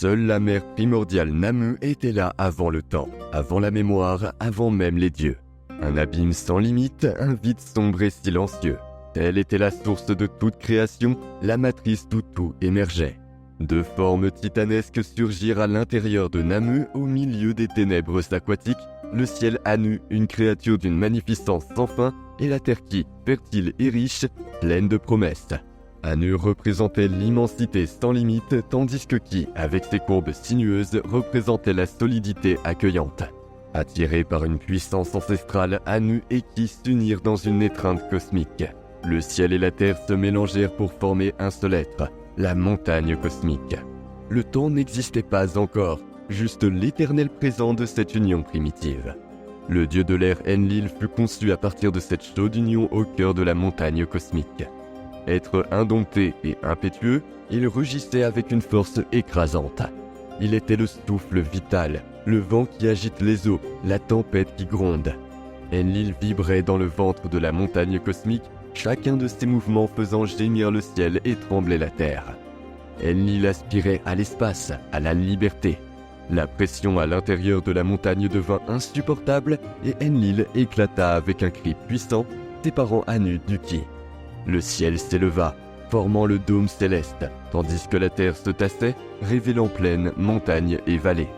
Seule la mère primordiale Namu était là avant le temps, avant la mémoire, avant même les dieux. Un abîme sans limite, un vide sombre et silencieux. Telle était la source de toute création, la matrice d'où tout émergeait. Deux formes titanesques surgirent à l'intérieur de Namu au milieu des ténèbres aquatiques, le ciel Anu, une créature d'une magnificence sans fin, et la terre qui, fertile et riche, pleine de promesses. Anu représentait l'immensité sans limite, tandis que Ki, avec ses courbes sinueuses, représentait la solidité accueillante. Attirés par une puissance ancestrale, Anu et Ki s'unirent dans une étreinte cosmique. Le ciel et la terre se mélangèrent pour former un seul être, la montagne cosmique. Le temps n'existait pas encore, juste l'éternel présent de cette union primitive. Le dieu de l'air Enlil fut conçu à partir de cette chaude union au cœur de la montagne cosmique. Être indompté et impétueux, il rugissait avec une force écrasante. Il était le souffle vital, le vent qui agite les eaux, la tempête qui gronde. Enlil vibrait dans le ventre de la montagne cosmique, chacun de ses mouvements faisant gémir le ciel et trembler la terre. Enlil aspirait à l'espace, à la liberté. La pression à l'intérieur de la montagne devint insupportable et Enlil éclata avec un cri puissant, séparant Anu du Ki. Le ciel s'éleva, formant le dôme céleste, tandis que la terre se tassait, révélant plaine, montagne et vallée.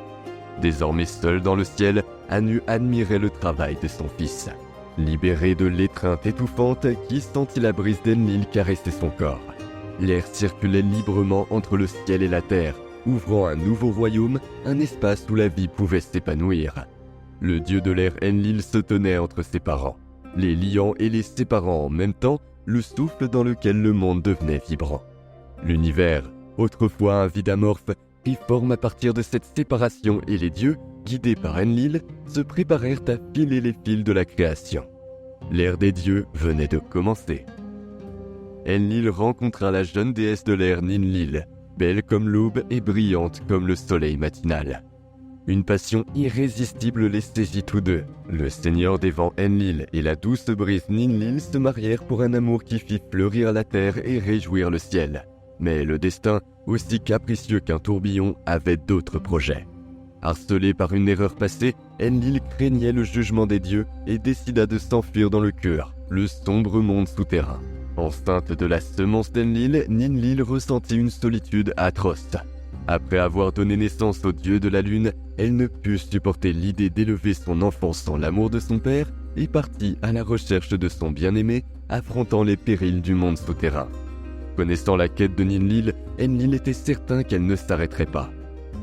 Désormais seul dans le ciel, Anu admirait le travail de son fils. Libéré de l'étreinte étouffante, Ki sentit la brise d'Enlil caresser son corps. L'air circulait librement entre le ciel et la terre, ouvrant un nouveau royaume, un espace où la vie pouvait s'épanouir. Le dieu de l'air Enlil se tenait entre ses parents, les liant et les séparant en même temps, le souffle dans lequel le monde devenait vibrant. L'univers, autrefois un vide amorphe, prit forme à partir de cette séparation et les dieux, guidés par Enlil, se préparèrent à filer les fils de la création. L'ère des dieux venait de commencer. Enlil rencontra la jeune déesse de l'air Ninlil, belle comme l'aube et brillante comme le soleil matinal. Une passion irrésistible les saisit tous deux. Le seigneur des vents Enlil et la douce brise Ninlil se marièrent pour un amour qui fit fleurir la terre et réjouir le ciel. Mais le destin, aussi capricieux qu'un tourbillon, avait d'autres projets. Harcelé par une erreur passée, Enlil craignait le jugement des dieux et décida de s'enfuir dans le cœur, le sombre monde souterrain. Enceinte de la semence d'Enlil, Ninlil ressentit une solitude atroce. Après avoir donné naissance au dieu de la lune, elle ne put supporter l'idée d'élever son enfant sans l'amour de son père et partit à la recherche de son bien-aimé, affrontant les périls du monde souterrain. Connaissant la quête de Ninlil, Enlil était certain qu'elle ne s'arrêterait pas.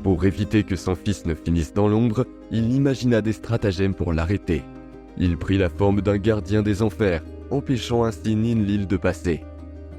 Pour éviter que son fils ne finisse dans l'ombre, il imagina des stratagèmes pour l'arrêter. Il prit la forme d'un gardien des enfers, empêchant ainsi Ninlil de passer.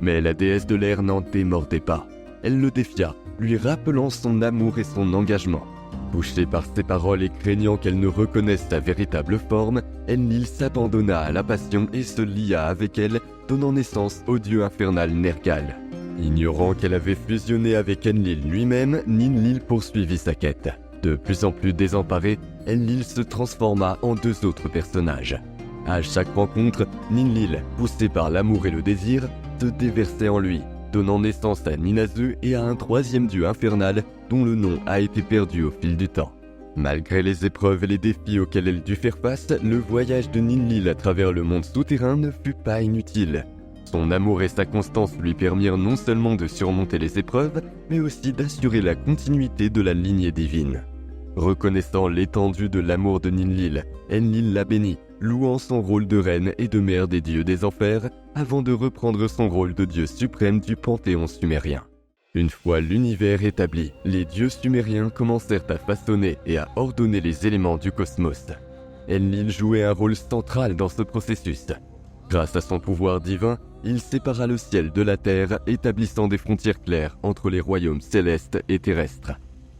Mais la déesse de l'air n'en démordait pas. Elle le défia, lui rappelant son amour et son engagement. Touché par ses paroles et craignant qu'elle ne reconnaisse sa véritable forme, Enlil s'abandonna à la passion et se lia avec elle, donnant naissance au dieu infernal Nergal. Ignorant qu'elle avait fusionné avec Enlil lui-même, Ninlil poursuivit sa quête. De plus en plus désemparé, Enlil se transforma en deux autres personnages. À chaque rencontre, Ninlil, poussé par l'amour et le désir, se déversait en lui, donnant naissance à Ninazu et à un troisième dieu infernal dont le nom a été perdu au fil du temps. Malgré les épreuves et les défis auxquels elle dut faire face, le voyage de Ninlil à travers le monde souterrain ne fut pas inutile. Son amour et sa constance lui permirent non seulement de surmonter les épreuves, mais aussi d'assurer la continuité de la lignée divine. Reconnaissant l'étendue de l'amour de Ninlil, Enlil la bénit, louant son rôle de reine et de mère des dieux des enfers, avant de reprendre son rôle de dieu suprême du panthéon sumérien. Une fois l'univers établi, les dieux sumériens commencèrent à façonner et à ordonner les éléments du cosmos. Enlil jouait un rôle central dans ce processus. Grâce à son pouvoir divin, il sépara le ciel de la terre, établissant des frontières claires entre les royaumes célestes et terrestres.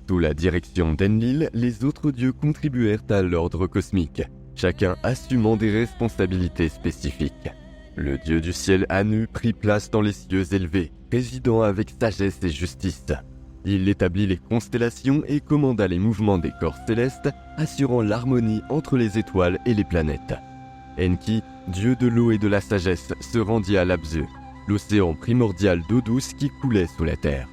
Sous la direction d'Enlil, les autres dieux contribuèrent à l'ordre cosmique, chacun assumant des responsabilités spécifiques. Le dieu du ciel Anu prit place dans les cieux élevés, présidant avec sagesse et justice. Il établit les constellations et commanda les mouvements des corps célestes, assurant l'harmonie entre les étoiles et les planètes. Enki, dieu de l'eau et de la sagesse, se rendit à l'Abzu, l'océan primordial d'eau douce qui coulait sous la terre.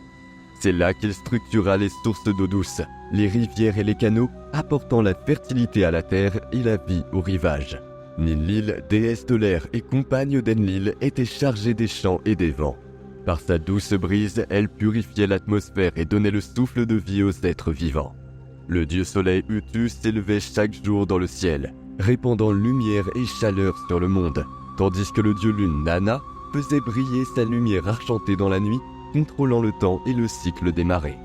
C'est là qu'il structura les sources d'eau douce, les rivières et les canaux, apportant la fertilité à la terre et la vie aux rivages. Ninlil, déesse de l'air et compagne d'Enlil, était chargée des champs et des vents. Par sa douce brise, elle purifiait l'atmosphère et donnait le souffle de vie aux êtres vivants. Le dieu soleil Utu s'élevait chaque jour dans le ciel, répandant lumière et chaleur sur le monde, tandis que le dieu lune Nana faisait briller sa lumière argentée dans la nuit, contrôlant le temps et le cycle des marées.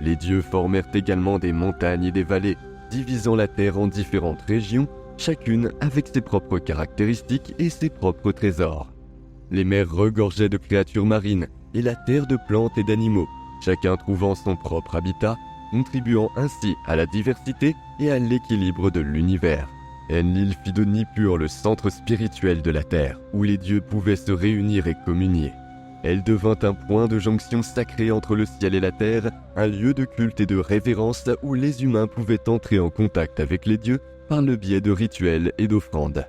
Les dieux formèrent également des montagnes et des vallées, divisant la terre en différentes régions, chacune avec ses propres caractéristiques et ses propres trésors. Les mers regorgeaient de créatures marines et la terre de plantes et d'animaux, chacun trouvant son propre habitat, contribuant ainsi à la diversité et à l'équilibre de l'univers. Enlil fit de Nippur le centre spirituel de la terre, où les dieux pouvaient se réunir et communier. Elle devint un point de jonction sacré entre le ciel et la terre, un lieu de culte et de révérence où les humains pouvaient entrer en contact avec les dieux par le biais de rituels et d'offrandes.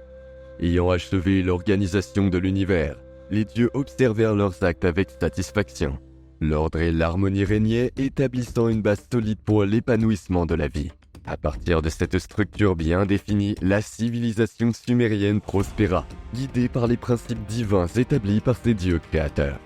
Ayant achevé l'organisation de l'univers, les dieux observèrent leurs actes avec satisfaction. L'ordre et l'harmonie régnaient, établissant une base solide pour l'épanouissement de la vie. À partir de cette structure bien définie, la civilisation sumérienne prospéra, guidée par les principes divins établis par ses dieux créateurs.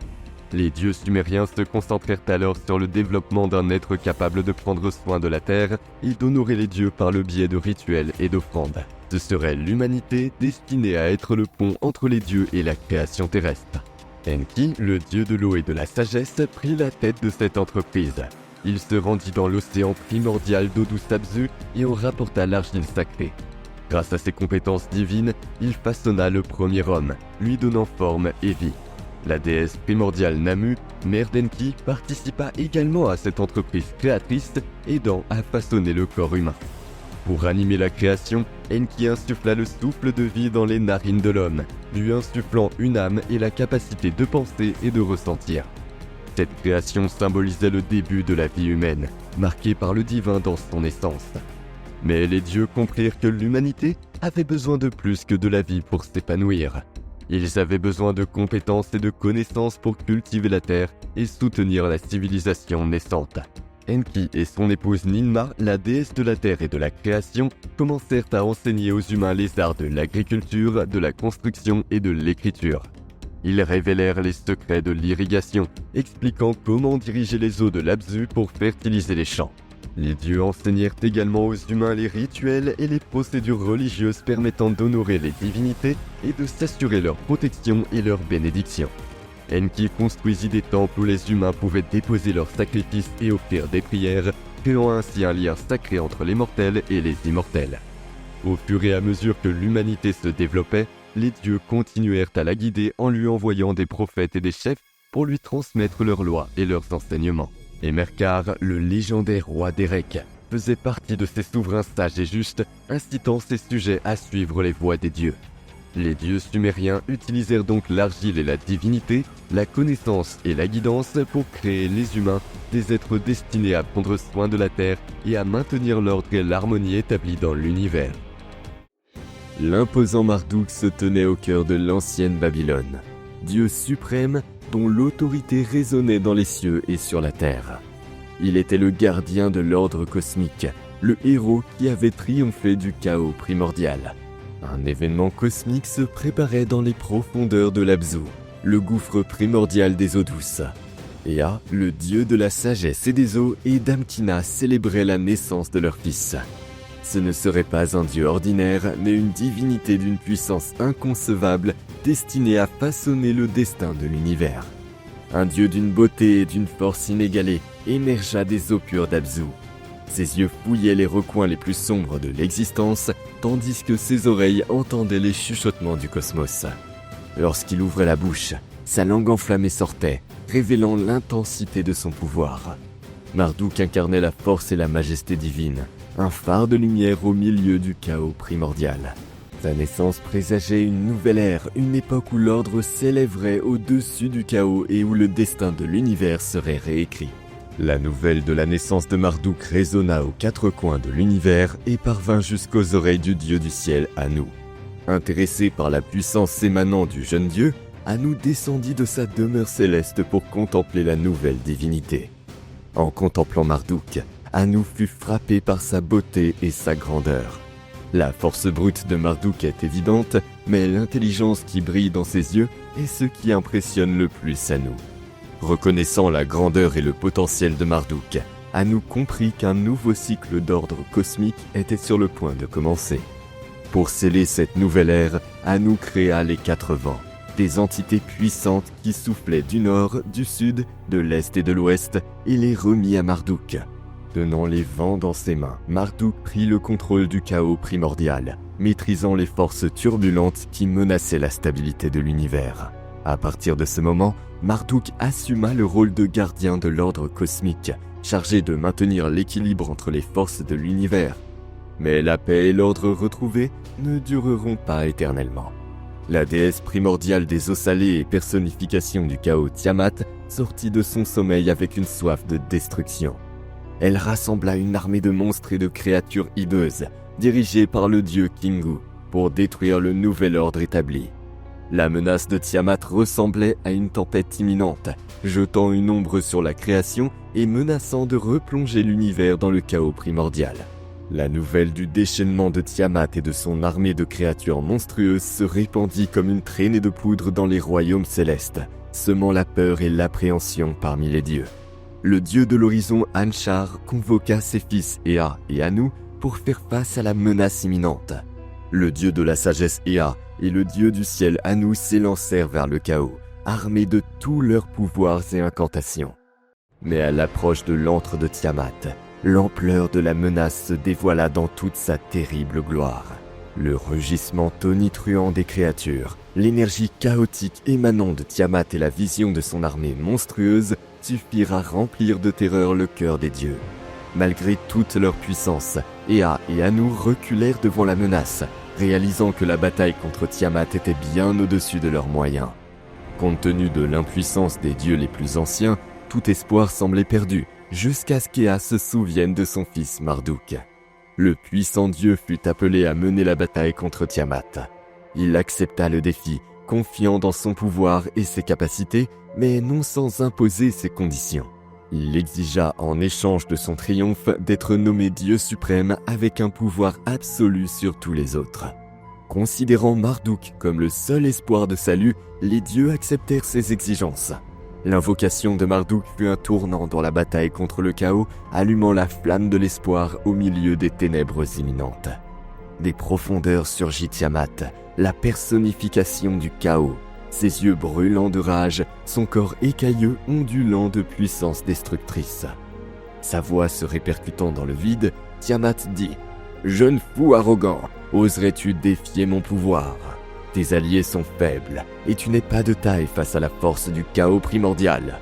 Les dieux sumériens se concentrèrent alors sur le développement d'un être capable de prendre soin de la terre et d'honorer les dieux par le biais de rituels et d'offrandes. Ce serait l'humanité destinée à être le pont entre les dieux et la création terrestre. Enki, le dieu de l'eau et de la sagesse, prit la tête de cette entreprise. Il se rendit dans l'océan primordial d'eau douce Abzu et en rapporta l'argile sacrée. Grâce à ses compétences divines, il façonna le premier homme, lui donnant forme et vie. La déesse primordiale Namu, mère d'Enki, participa également à cette entreprise créatrice, aidant à façonner le corps humain. Pour animer la création, Enki insuffla le souffle de vie dans les narines de l'homme, lui insufflant une âme et la capacité de penser et de ressentir. Cette création symbolisait le début de la vie humaine, marquée par le divin dans son essence. Mais les dieux comprirent que l'humanité avait besoin de plus que de la vie pour s'épanouir. Ils avaient besoin de compétences et de connaissances pour cultiver la terre et soutenir la civilisation naissante. Enki et son épouse Ninma, la déesse de la terre et de la création, commencèrent à enseigner aux humains les arts de l'agriculture, de la construction et de l'écriture. Ils révélèrent les secrets de l'irrigation, expliquant comment diriger les eaux de l'Abzu pour fertiliser les champs. Les dieux enseignèrent également aux humains les rituels et les procédures religieuses permettant d'honorer les divinités et de s'assurer leur protection et leur bénédiction. Enki construisit des temples où les humains pouvaient déposer leurs sacrifices et offrir des prières, créant ainsi un lien sacré entre les mortels et les immortels. Au fur et à mesure que l'humanité se développait, les dieux continuèrent à la guider en lui envoyant des prophètes et des chefs pour lui transmettre leurs lois et leurs enseignements. Et Merkar, le légendaire roi d'Erech, faisait partie de ces souverains sages et justes, incitant ses sujets à suivre les voies des dieux. Les dieux sumériens utilisèrent donc l'argile et la divinité, la connaissance et la guidance pour créer les humains, des êtres destinés à prendre soin de la terre et à maintenir l'ordre et l'harmonie établis dans l'univers. L'imposant Marduk se tenait au cœur de l'ancienne Babylone, dieu suprême dont l'autorité résonnait dans les cieux et sur la terre. Il était le gardien de l'ordre cosmique, le héros qui avait triomphé du chaos primordial. Un événement cosmique se préparait dans les profondeurs de l'Abzu, le gouffre primordial des eaux douces. Ea, le dieu de la sagesse et des eaux, et Damkina célébraient la naissance de leur fils. Ce ne serait pas un dieu ordinaire, mais une divinité d'une puissance inconcevable, destinée à façonner le destin de l'univers. Un dieu d'une beauté et d'une force inégalée émergea des eaux pures d'Abzu. Ses yeux fouillaient les recoins les plus sombres de l'existence, tandis que ses oreilles entendaient les chuchotements du cosmos. Lorsqu'il ouvrait la bouche, sa langue enflammée sortait, révélant l'intensité de son pouvoir. Marduk incarnait la force et la majesté divine, un phare de lumière au milieu du chaos primordial. Sa naissance présageait une nouvelle ère, une époque où l'ordre s'élèverait au-dessus du chaos et où le destin de l'univers serait réécrit. La nouvelle de la naissance de Marduk résonna aux quatre coins de l'univers et parvint jusqu'aux oreilles du dieu du ciel, Anu. Intéressé par la puissance émanant du jeune dieu, Anu descendit de sa demeure céleste pour contempler la nouvelle divinité. En contemplant Marduk, Anu fut frappé par sa beauté et sa grandeur. La force brute de Marduk est évidente, mais l'intelligence qui brille dans ses yeux est ce qui impressionne le plus Anu. Reconnaissant la grandeur et le potentiel de Marduk, Anu comprit qu'un nouveau cycle d'ordre cosmique était sur le point de commencer. Pour sceller cette nouvelle ère, Anu créa les 4 vents, des entités puissantes qui soufflaient du nord, du sud, de l'est et de l'ouest, et les remit à Marduk. Tenant les vents dans ses mains, Marduk prit le contrôle du chaos primordial, maîtrisant les forces turbulentes qui menaçaient la stabilité de l'univers. À partir de ce moment, Marduk assuma le rôle de gardien de l'ordre cosmique, chargé de maintenir l'équilibre entre les forces de l'univers. Mais la paix et l'ordre retrouvés ne dureront pas éternellement. La déesse primordiale des eaux salées et personnification du chaos Tiamat sortit de son sommeil avec une soif de destruction. Elle rassembla une armée de monstres et de créatures hideuses, dirigées par le dieu Kingu, pour détruire le nouvel ordre établi. La menace de Tiamat ressemblait à une tempête imminente, jetant une ombre sur la création et menaçant de replonger l'univers dans le chaos primordial. La nouvelle du déchaînement de Tiamat et de son armée de créatures monstrueuses se répandit comme une traînée de poudre dans les royaumes célestes, semant la peur et l'appréhension parmi les dieux. Le dieu de l'horizon Anshar convoqua ses fils Ea et Anu pour faire face à la menace imminente. Le dieu de la sagesse Ea et le dieu du ciel Anu s'élancèrent vers le chaos, armés de tous leurs pouvoirs et incantations. Mais à l'approche de l'antre de Tiamat, l'ampleur de la menace se dévoila dans toute sa terrible gloire. Le rugissement tonitruant des créatures, l'énergie chaotique émanant de Tiamat et la vision de son armée monstrueuse suffirent à remplir de terreur le cœur des dieux. Malgré toute leur puissance, Ea et Anu reculèrent devant la menace, réalisant que la bataille contre Tiamat était bien au-dessus de leurs moyens. Compte tenu de l'impuissance des dieux les plus anciens, tout espoir semblait perdu, jusqu'à ce qu'Ea se souvienne de son fils Marduk. Le puissant dieu fut appelé à mener la bataille contre Tiamat. Il accepta le défi, confiant dans son pouvoir et ses capacités, mais non sans imposer ses conditions. Il exigea en échange de son triomphe d'être nommé Dieu suprême avec un pouvoir absolu sur tous les autres. Considérant Marduk comme le seul espoir de salut, les dieux acceptèrent ses exigences. L'invocation de Marduk fut un tournant dans la bataille contre le chaos, allumant la flamme de l'espoir au milieu des ténèbres imminentes. Des profondeurs surgit Tiamat, la personnification du chaos. Ses yeux brûlants de rage, son corps écailleux ondulant de puissance destructrice. Sa voix se répercutant dans le vide, Tiamat dit « Jeune fou arrogant, oserais-tu défier mon pouvoir ? Tes alliés sont faibles, et tu n'es pas de taille face à la force du chaos primordial. »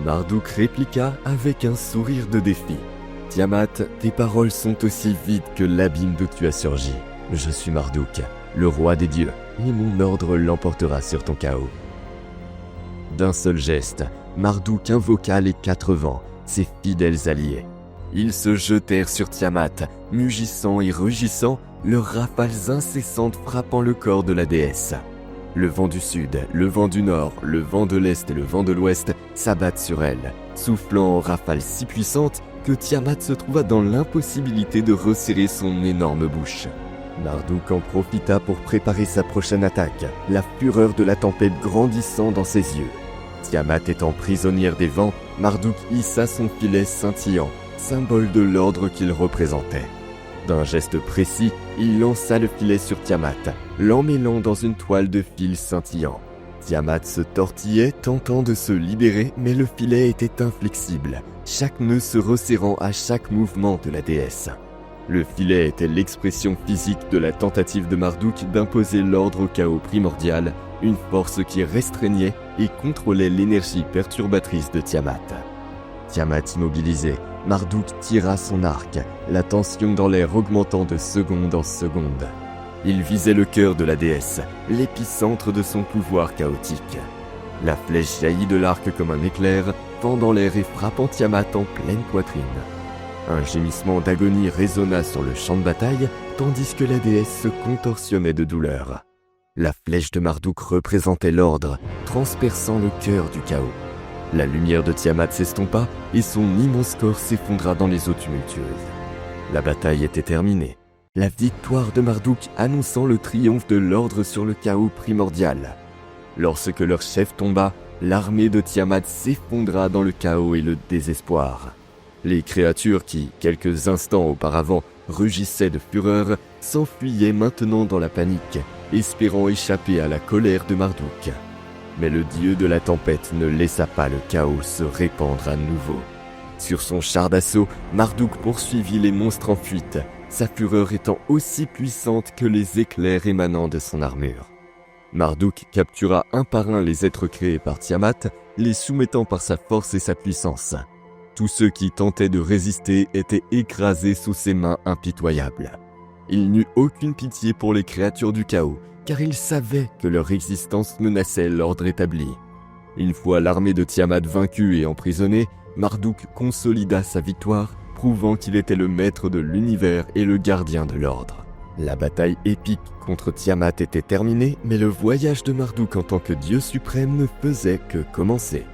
Marduk répliqua avec un sourire de défi. « Tiamat, tes paroles sont aussi vides que l'abîme d'où tu as surgi. Je suis Marduk, le roi des dieux, et mon ordre l'emportera sur ton chaos. » D'un seul geste, Marduk invoqua les 4 vents, ses fidèles alliés. Ils se jetèrent sur Tiamat, mugissant et rugissant, leurs rafales incessantes frappant le corps de la déesse. Le vent du sud, le vent du nord, le vent de l'est et le vent de l'ouest s'abattent sur elle, soufflant en rafales si puissantes que Tiamat se trouva dans l'impossibilité de resserrer son énorme bouche. Marduk en profita pour préparer sa prochaine attaque, la fureur de la tempête grandissant dans ses yeux. Tiamat étant prisonnière des vents, Marduk hissa son filet scintillant, symbole de l'ordre qu'il représentait. D'un geste précis, il lança le filet sur Tiamat, l'emmêlant dans une toile de fils scintillants. Tiamat se tortillait, tentant de se libérer, mais le filet était inflexible, chaque nœud se resserrant à chaque mouvement de la déesse. Le filet était l'expression physique de la tentative de Marduk d'imposer l'ordre au chaos primordial, une force qui restreignait et contrôlait l'énergie perturbatrice de Tiamat. Tiamat immobilisé, Marduk tira son arc, la tension dans l'air augmentant de seconde en seconde. Il visait le cœur de la déesse, l'épicentre de son pouvoir chaotique. La flèche jaillit de l'arc comme un éclair, fendant l'air et frappant Tiamat en pleine poitrine. Un gémissement d'agonie résonna sur le champ de bataille, tandis que la déesse se contorsionnait de douleur. La flèche de Marduk représentait l'ordre, transperçant le cœur du chaos. La lumière de Tiamat s'estompa et son immense corps s'effondra dans les eaux tumultueuses. La bataille était terminée. La victoire de Marduk annonçant le triomphe de l'ordre sur le chaos primordial. Lorsque leur chef tomba, l'armée de Tiamat s'effondra dans le chaos et le désespoir. Les créatures qui, quelques instants auparavant, rugissaient de fureur, s'enfuyaient maintenant dans la panique, espérant échapper à la colère de Marduk. Mais le dieu de la tempête ne laissa pas le chaos se répandre à nouveau. Sur son char d'assaut, Marduk poursuivit les monstres en fuite, sa fureur étant aussi puissante que les éclairs émanant de son armure. Marduk captura un par un les êtres créés par Tiamat, les soumettant par sa force et sa puissance. Tous ceux qui tentaient de résister étaient écrasés sous ses mains impitoyables. Il n'eut aucune pitié pour les créatures du chaos, car il savait que leur existence menaçait l'ordre établi. Une fois l'armée de Tiamat vaincue et emprisonnée, Marduk consolida sa victoire, prouvant qu'il était le maître de l'univers et le gardien de l'ordre. La bataille épique contre Tiamat était terminée, mais le voyage de Marduk en tant que dieu suprême ne faisait que commencer.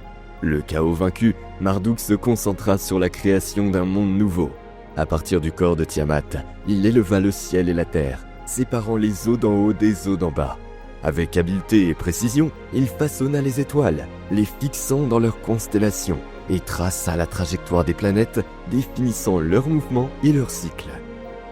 Le chaos vaincu, Marduk se concentra sur la création d'un monde nouveau. À partir du corps de Tiamat, il éleva le ciel et la terre, séparant les eaux d'en haut des eaux d'en bas. Avec habileté et précision, il façonna les étoiles, les fixant dans leurs constellations, et traça la trajectoire des planètes, définissant leurs mouvements et leurs cycles.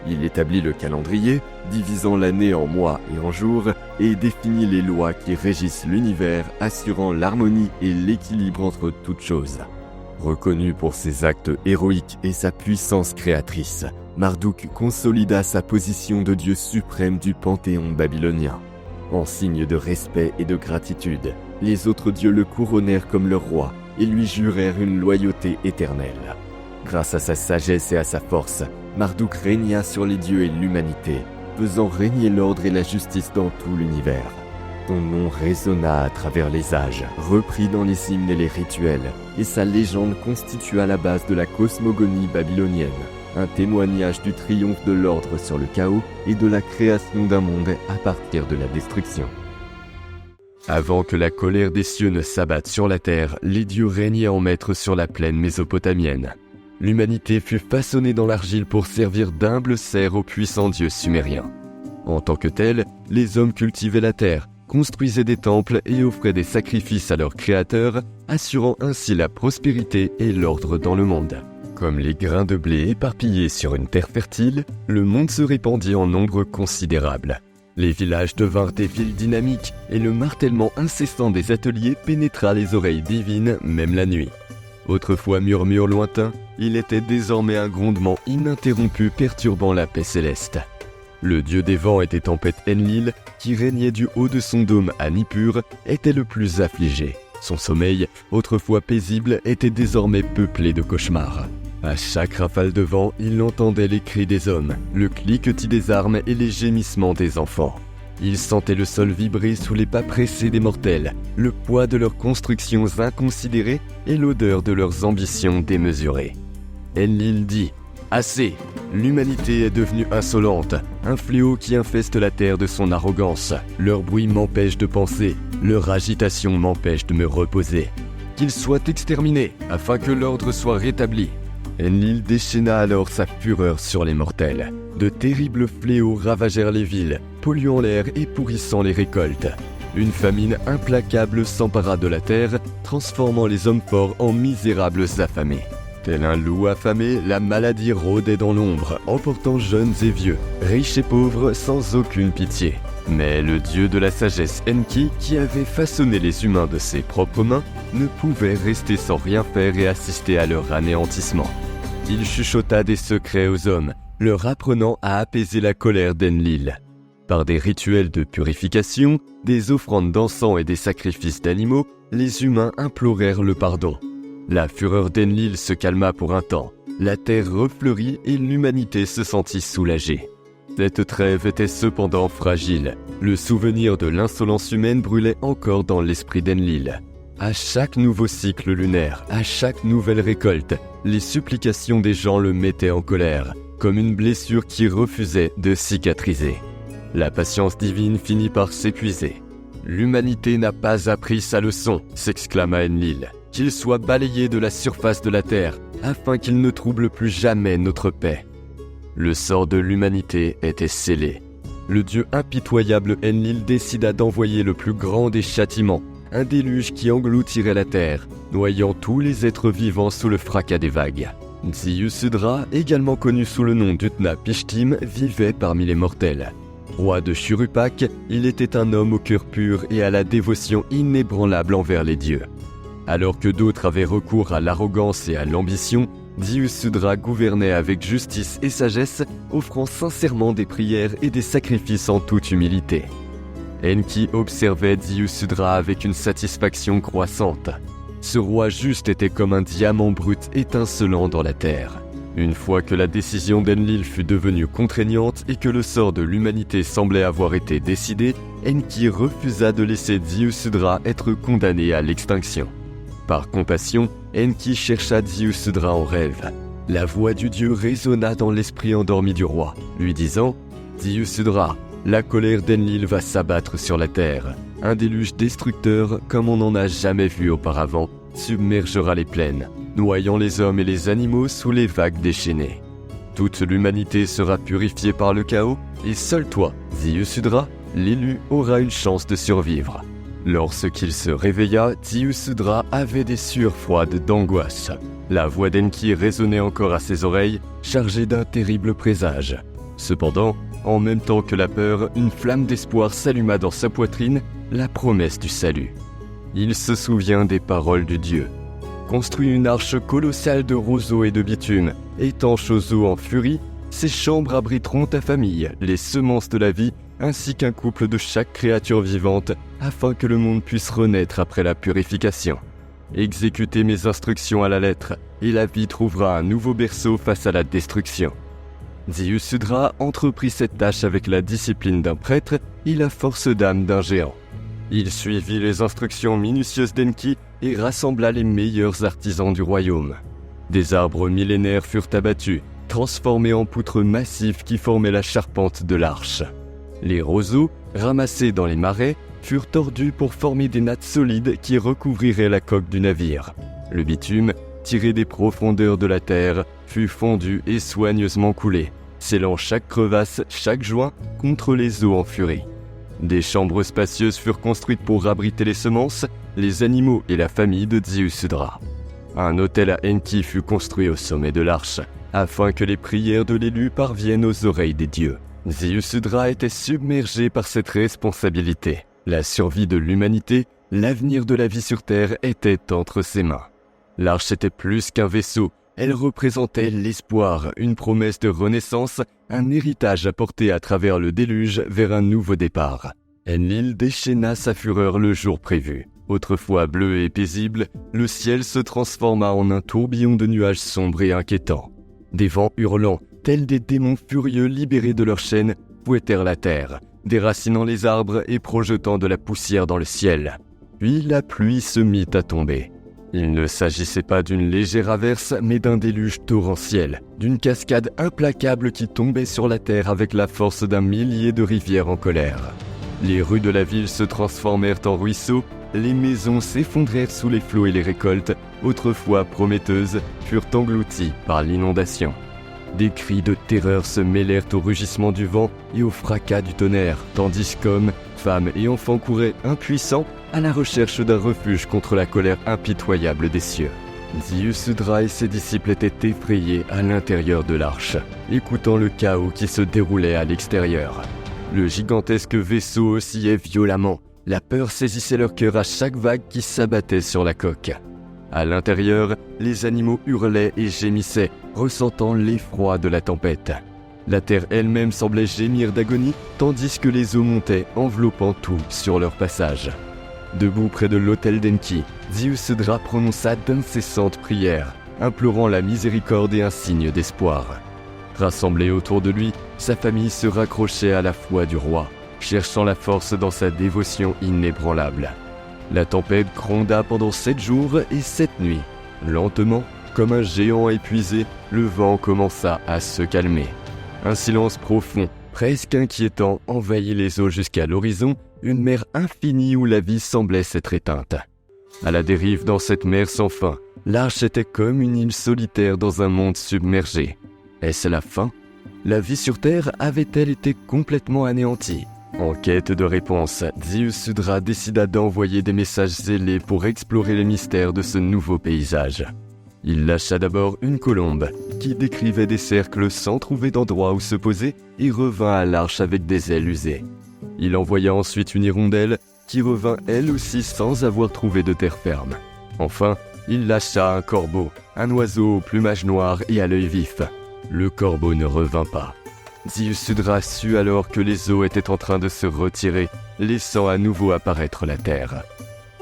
Il établit le calendrier, divisant l'année en mois et en jours, et définit les lois qui régissent l'univers, assurant l'harmonie et l'équilibre entre toutes choses. Reconnu pour ses actes héroïques et sa puissance créatrice, Marduk consolida sa position de dieu suprême du panthéon babylonien. En signe de respect et de gratitude, les autres dieux le couronnèrent comme leur roi et lui jurèrent une loyauté éternelle. Grâce à sa sagesse et à sa force, Marduk régna sur les dieux et l'humanité, faisant régner l'ordre et la justice dans tout l'univers. Son nom résonna à travers les âges, repris dans les hymnes et les rituels, et sa légende constitua la base de la cosmogonie babylonienne, un témoignage du triomphe de l'ordre sur le chaos et de la création d'un monde à partir de la destruction. Avant que la colère des cieux ne s'abatte sur la terre, les dieux régnaient en maître sur la plaine mésopotamienne. L'humanité fut façonnée dans l'argile pour servir d'humble serfs aux puissants dieux sumériens. En tant que tels, les hommes cultivaient la terre, construisaient des temples et offraient des sacrifices à leurs créateurs, assurant ainsi la prospérité et l'ordre dans le monde. Comme les grains de blé éparpillés sur une terre fertile, le monde se répandit en nombre considérable. Les villages devinrent des villes dynamiques et le martèlement incessant des ateliers pénétra les oreilles divines même la nuit. Autrefois murmure lointain, il était désormais un grondement ininterrompu perturbant la paix céleste. Le dieu des vents et des tempêtes Enlil, qui régnait du haut de son dôme à Nippur, était le plus affligé. Son sommeil, autrefois paisible, était désormais peuplé de cauchemars. À chaque rafale de vent, il entendait les cris des hommes, le cliquetis des armes et les gémissements des enfants. Il sentait le sol vibrer sous les pas pressés des mortels, le poids de leurs constructions inconsidérées et l'odeur de leurs ambitions démesurées. Enlil dit « Assez, l'humanité est devenue insolente, un fléau qui infeste la terre de son arrogance. Leur bruit m'empêche de penser, leur agitation m'empêche de me reposer. Qu'ils soient exterminés, afin que l'ordre soit rétabli. » Enlil déchaîna alors sa fureur sur les mortels. De terribles fléaux ravagèrent les villes, polluant l'air et pourrissant les récoltes. Une famine implacable s'empara de la terre, transformant les hommes forts en misérables affamés. Tel un loup affamé, la maladie rôdait dans l'ombre, emportant jeunes et vieux, riches et pauvres, sans aucune pitié. Mais le dieu de la sagesse Enki, qui avait façonné les humains de ses propres mains, ne pouvait rester sans rien faire et assister à leur anéantissement. Il chuchota des secrets aux hommes, leur apprenant à apaiser la colère d'Enlil. Par des rituels de purification, des offrandes d'encens et des sacrifices d'animaux, les humains implorèrent le pardon. La fureur d'Enlil se calma pour un temps, la terre refleurit et l'humanité se sentit soulagée. Cette trêve était cependant fragile. Le souvenir de l'insolence humaine brûlait encore dans l'esprit d'Enlil. À chaque nouveau cycle lunaire, à chaque nouvelle récolte, les supplications des gens le mettaient en colère, comme une blessure qui refusait de cicatriser. La patience divine finit par s'épuiser. « L'humanité n'a pas appris sa leçon », s'exclama Enlil. « qu'il soit balayé de la surface de la terre, afin qu'il ne trouble plus jamais notre paix. Le sort de l'humanité était scellé. Le Dieu impitoyable Enlil décida d'envoyer le plus grand des châtiments, un déluge qui engloutirait la terre, noyant tous les êtres vivants sous le fracas des vagues. Ziusudra, également connu sous le nom d'Utnapishtim, vivait parmi les mortels. Roi de Churupak, il était un homme au cœur pur et à la dévotion inébranlable envers les dieux. Alors que d'autres avaient recours à l'arrogance et à l'ambition, Ziusudra gouvernait avec justice et sagesse, offrant sincèrement des prières et des sacrifices en toute humilité. Enki observait Ziusudra avec une satisfaction croissante. Ce roi juste était comme un diamant brut étincelant dans la terre. Une fois que la décision d'Enlil fut devenue contraignante et que le sort de l'humanité semblait avoir été décidé, Enki refusa de laisser Ziusudra être condamné à l'extinction. Par compassion, Enki chercha Ziusudra en rêve. La voix du dieu résonna dans l'esprit endormi du roi, lui disant « Ziusudra, la colère d'Enlil va s'abattre sur la terre. Un déluge destructeur, comme on n'en a jamais vu auparavant, submergera les plaines, noyant les hommes et les animaux sous les vagues déchaînées. Toute l'humanité sera purifiée par le chaos, et seul toi, Ziusudra, l'élu, aura une chance de survivre. » Lorsqu'il se réveilla, Ziusudra avait des sueurs froides d'angoisse. La voix d'Enki résonnait encore à ses oreilles, chargée d'un terrible présage. Cependant, en même temps que la peur, une flamme d'espoir s'alluma dans sa poitrine, la promesse du salut. Il se souvient des paroles du Dieu. Construis une arche colossale de roseaux et de bitume, étanche aux eaux en furie, ces chambres abriteront ta famille, les semences de la vie, ainsi qu'un couple de chaque créature vivante, afin que le monde puisse renaître après la purification. Exécutez mes instructions à la lettre, et la vie trouvera un nouveau berceau face à la destruction. Ziusudra entreprit cette tâche avec la discipline d'un prêtre et la force d'âme d'un géant. Il suivit les instructions minutieuses d'Enki et rassembla les meilleurs artisans du royaume. Des arbres millénaires furent abattus, transformés en poutres massives qui formaient la charpente de l'arche. Les roseaux, ramassés dans les marais, furent tordus pour former des nattes solides qui recouvriraient la coque du navire. Le bitume, tiré des profondeurs de la terre, fut fondu et soigneusement coulé, scellant chaque crevasse, chaque joint contre les eaux en furie. Des chambres spacieuses furent construites pour abriter les semences, les animaux et la famille de Ziusudra. Un autel à Enki fut construit au sommet de l'arche, afin que les prières de l'élu parviennent aux oreilles des dieux. Ziusudra était submergé par cette responsabilité. La survie de l'humanité, l'avenir de la vie sur Terre était entre ses mains. L'arche était plus qu'un vaisseau, elle représentait l'espoir, une promesse de renaissance, un héritage apporté à travers le déluge vers un nouveau départ. Enlil déchaîna sa fureur le jour prévu. Autrefois bleu et paisible, le ciel se transforma en un tourbillon de nuages sombres et inquiétants. Des vents hurlants, tels des démons furieux libérés de leurs chaînes, fouettèrent la terre, déracinant les arbres et projetant de la poussière dans le ciel. Puis la pluie se mit à tomber. Il ne s'agissait pas d'une légère averse, mais d'un déluge torrentiel, d'une cascade implacable qui tombait sur la terre avec la force d'un millier de rivières en colère. Les rues de la ville se transformèrent en ruisseaux, les maisons s'effondrèrent sous les flots et les récoltes, autrefois prometteuses, furent englouties par l'inondation. Des cris de terreur se mêlèrent au rugissement du vent et au fracas du tonnerre, tandis qu'hommes, femmes et enfants couraient impuissants à la recherche d'un refuge contre la colère impitoyable des cieux. Ziusudra et ses disciples étaient effrayés à l'intérieur de l'arche, écoutant le chaos qui se déroulait à l'extérieur. Le gigantesque vaisseau oscillait violemment, la peur saisissait leur cœur à chaque vague qui s'abattait sur la coque. À l'intérieur, les animaux hurlaient et gémissaient, ressentant l'effroi de la tempête. La terre elle-même semblait gémir d'agonie, tandis que les eaux montaient, enveloppant tout sur leur passage. Debout près de l'autel d'Enki, Ziusudra prononça d'incessantes prières, implorant la miséricorde et un signe d'espoir. Rassemblés autour de lui, sa famille se raccrochait à la foi du roi, cherchant la force dans sa dévotion inébranlable. La tempête gronda pendant 7 jours et 7 nuits. Lentement, comme un géant épuisé, le vent commença à se calmer. Un silence profond, presque inquiétant, envahit les eaux jusqu'à l'horizon, une mer infinie où la vie semblait s'être éteinte. À la dérive dans cette mer sans fin, l'arche était comme une île solitaire dans un monde submergé. Est-ce la fin ? La vie sur Terre avait-elle été complètement anéantie ? En quête de réponse, Ziusudra décida d'envoyer des messages zélés pour explorer les mystères de ce nouveau paysage. Il lâcha d'abord une colombe qui décrivait des cercles sans trouver d'endroit où se poser et revint à l'arche avec des ailes usées. Il envoya ensuite une hirondelle qui revint elle aussi sans avoir trouvé de terre ferme. Enfin, il lâcha un corbeau, un oiseau au plumage noir et à l'œil vif. Le corbeau ne revint pas. Ziusudra sut alors que les eaux étaient en train de se retirer, laissant à nouveau apparaître la terre.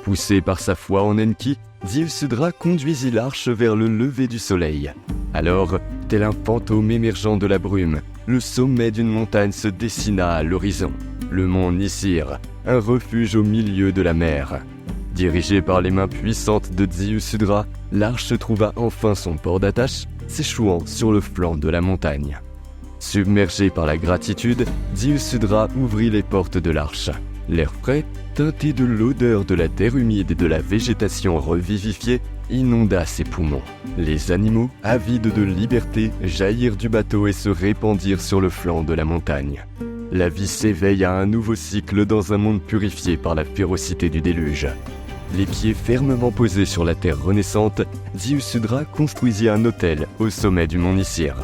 Poussé par sa foi en Enki, Ziusudra conduisit l'arche vers le lever du soleil. Alors, tel un fantôme émergeant de la brume, le sommet d'une montagne se dessina à l'horizon. Le mont Nisir, un refuge au milieu de la mer. Dirigé par les mains puissantes de Ziusudra, l'arche trouva enfin son port d'attache, s'échouant sur le flanc de la montagne. Submergé par la gratitude, Ziusudra ouvrit les portes de l'arche. L'air frais, teinté de l'odeur de la terre humide et de la végétation revivifiée, inonda ses poumons. Les animaux, avides de liberté, jaillirent du bateau et se répandirent sur le flanc de la montagne. La vie s'éveille à un nouveau cycle dans un monde purifié par la férocité du déluge. Les pieds fermement posés sur la terre renaissante, Ziusudra construisit un autel au sommet du mont Nisir.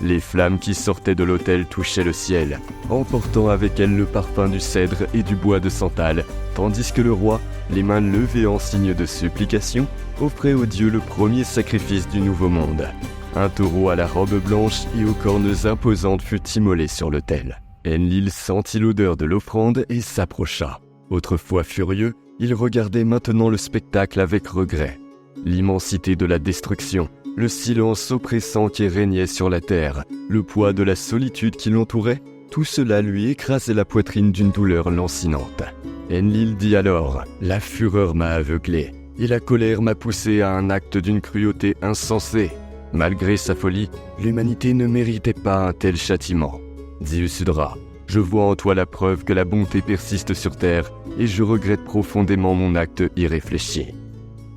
Les flammes qui sortaient de l'autel touchaient le ciel, emportant avec elles le parfum du cèdre et du bois de santal, tandis que le roi, les mains levées en signe de supplication, offrait aux dieux le premier sacrifice du nouveau monde. Un taureau à la robe blanche et aux cornes imposantes fut immolé sur l'autel. Enlil sentit l'odeur de l'offrande et s'approcha. Autrefois furieux, il regardait maintenant le spectacle avec regret. L'immensité de la destruction, le silence oppressant qui régnait sur la terre, le poids de la solitude qui l'entourait, tout cela lui écrasait la poitrine d'une douleur lancinante. Enlil dit alors « La fureur m'a aveuglé, et la colère m'a poussé à un acte d'une cruauté insensée. Malgré sa folie, l'humanité ne méritait pas un tel châtiment. Ziusudra, je vois en toi la preuve que la bonté persiste sur terre, et je regrette profondément mon acte irréfléchi. »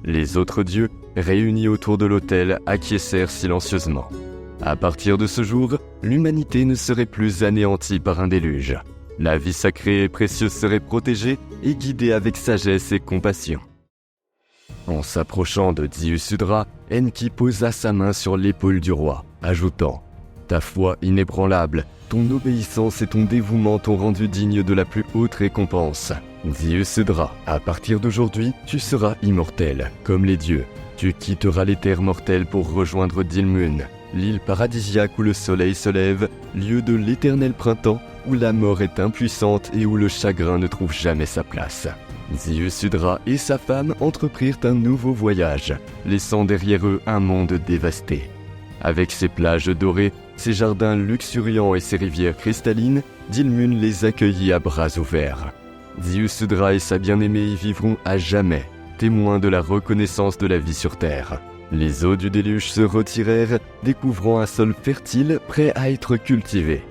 Les autres dieux, réunis autour de l'autel, acquiescèrent silencieusement. À partir de ce jour, l'humanité ne serait plus anéantie par un déluge. La vie sacrée et précieuse serait protégée et guidée avec sagesse et compassion. En s'approchant de Ziusudra, Enki posa sa main sur l'épaule du roi, ajoutant « Ta foi inébranlable, ton obéissance et ton dévouement t'ont rendu digne de la plus haute récompense. Ziusudra, à partir d'aujourd'hui, tu seras immortel, comme les dieux. Tu quitteras les terres mortelles pour rejoindre Dilmun, l'île paradisiaque où le soleil se lève, lieu de l'éternel printemps, où la mort est impuissante et où le chagrin ne trouve jamais sa place. » Ziusudra et sa femme entreprirent un nouveau voyage, laissant derrière eux un monde dévasté. Avec ses plages dorées, ses jardins luxuriants et ses rivières cristallines, Dilmun les accueillit à bras ouverts. Ziusudra et sa bien-aimée y vivront à jamais, témoins de la reconnaissance de la vie sur Terre. Les eaux du déluge se retirèrent, découvrant un sol fertile prêt à être cultivé.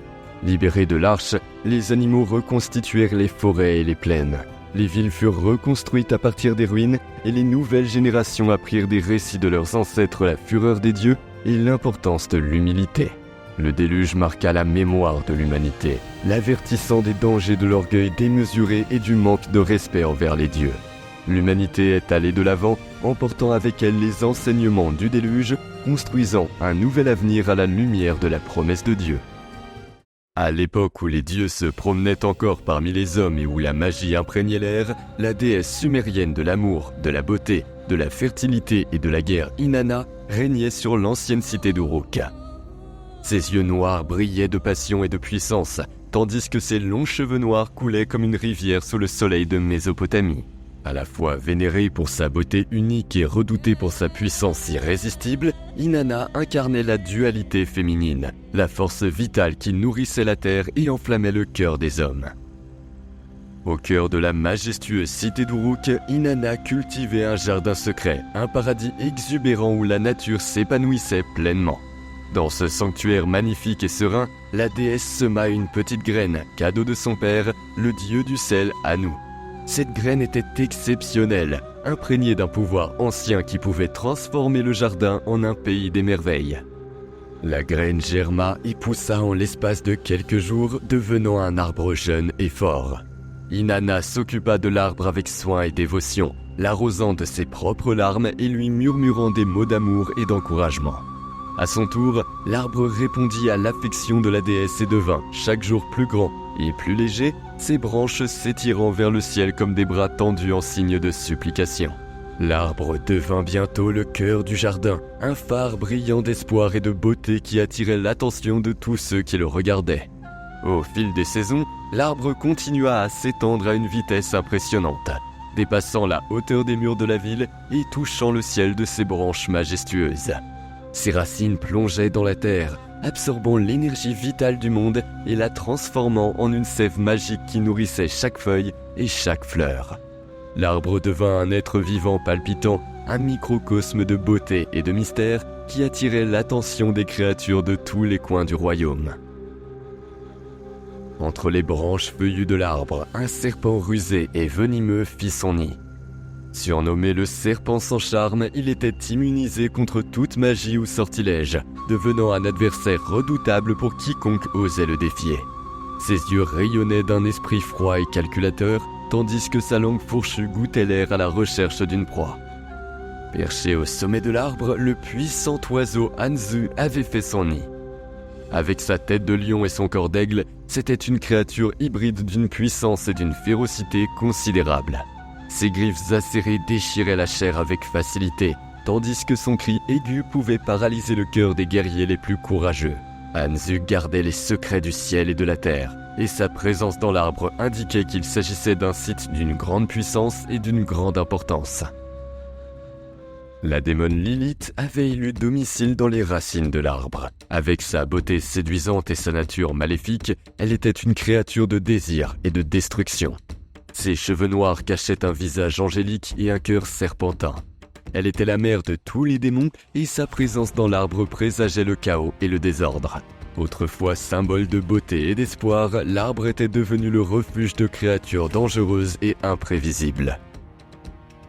Libérés de l'arche, les animaux reconstituèrent les forêts et les plaines. Les villes furent reconstruites à partir des ruines et les nouvelles générations apprirent des récits de leurs ancêtres la fureur des dieux et l'importance de l'humilité. Le déluge marqua la mémoire de l'humanité, l'avertissant des dangers de l'orgueil démesuré et du manque de respect envers les dieux. L'humanité est allée de l'avant, emportant avec elle les enseignements du déluge, construisant un nouvel avenir à la lumière de la promesse de Dieu. À l'époque où les dieux se promenaient encore parmi les hommes et où la magie imprégnait l'air, la déesse sumérienne de l'amour, de la beauté, de la fertilité et de la guerre Inanna régnait sur l'ancienne cité d'Uruk. Ses yeux noirs brillaient de passion et de puissance, tandis que ses longs cheveux noirs coulaient comme une rivière sous le soleil de Mésopotamie. À la fois vénérée pour sa beauté unique et redoutée pour sa puissance irrésistible, Inanna incarnait la dualité féminine, la force vitale qui nourrissait la terre et enflammait le cœur des hommes. Au cœur de la majestueuse cité d'Uruk, Inanna cultivait un jardin secret, un paradis exubérant où la nature s'épanouissait pleinement. Dans ce sanctuaire magnifique et serein, la déesse sema une petite graine, cadeau de son père, le dieu du sel Anu. Cette graine était exceptionnelle, imprégnée d'un pouvoir ancien qui pouvait transformer le jardin en un pays des merveilles. La graine germa et poussa en l'espace de quelques jours, devenant un arbre jeune et fort. Inanna s'occupa de l'arbre avec soin et dévotion, l'arrosant de ses propres larmes et lui murmurant des mots d'amour et d'encouragement. À son tour, l'arbre répondit à l'affection de la déesse et devint chaque jour plus grand et plus léger, ses branches s'étirant vers le ciel comme des bras tendus en signe de supplication. L'arbre devint bientôt le cœur du jardin, un phare brillant d'espoir et de beauté qui attirait l'attention de tous ceux qui le regardaient. Au fil des saisons, l'arbre continua à s'étendre à une vitesse impressionnante, dépassant la hauteur des murs de la ville et touchant le ciel de ses branches majestueuses. Ses racines plongeaient dans la terre, absorbant l'énergie vitale du monde et la transformant en une sève magique qui nourrissait chaque feuille et chaque fleur. L'arbre devint un être vivant palpitant, un microcosme de beauté et de mystère qui attirait l'attention des créatures de tous les coins du royaume. Entre les branches feuillues de l'arbre, un serpent rusé et venimeux fit son nid. Surnommé le serpent sans charme, il était immunisé contre toute magie ou sortilège, devenant un adversaire redoutable pour quiconque osait le défier. Ses yeux rayonnaient d'un esprit froid et calculateur, tandis que sa langue fourchue goûtait l'air à la recherche d'une proie. Perché au sommet de l'arbre, le puissant oiseau Anzu avait fait son nid. Avec sa tête de lion et son corps d'aigle, c'était une créature hybride d'une puissance et d'une férocité considérables. Ses griffes acérées déchiraient la chair avec facilité, tandis que son cri aigu pouvait paralyser le cœur des guerriers les plus courageux. Anzu gardait les secrets du ciel et de la terre, et sa présence dans l'arbre indiquait qu'il s'agissait d'un site d'une grande puissance et d'une grande importance. La démone Lilith avait élu domicile dans les racines de l'arbre. Avec sa beauté séduisante et sa nature maléfique, elle était une créature de désir et de destruction. Ses cheveux noirs cachaient un visage angélique et un cœur serpentin. Elle était la mère de tous les démons et sa présence dans l'arbre présageait le chaos et le désordre. Autrefois symbole de beauté et d'espoir, l'arbre était devenu le refuge de créatures dangereuses et imprévisibles.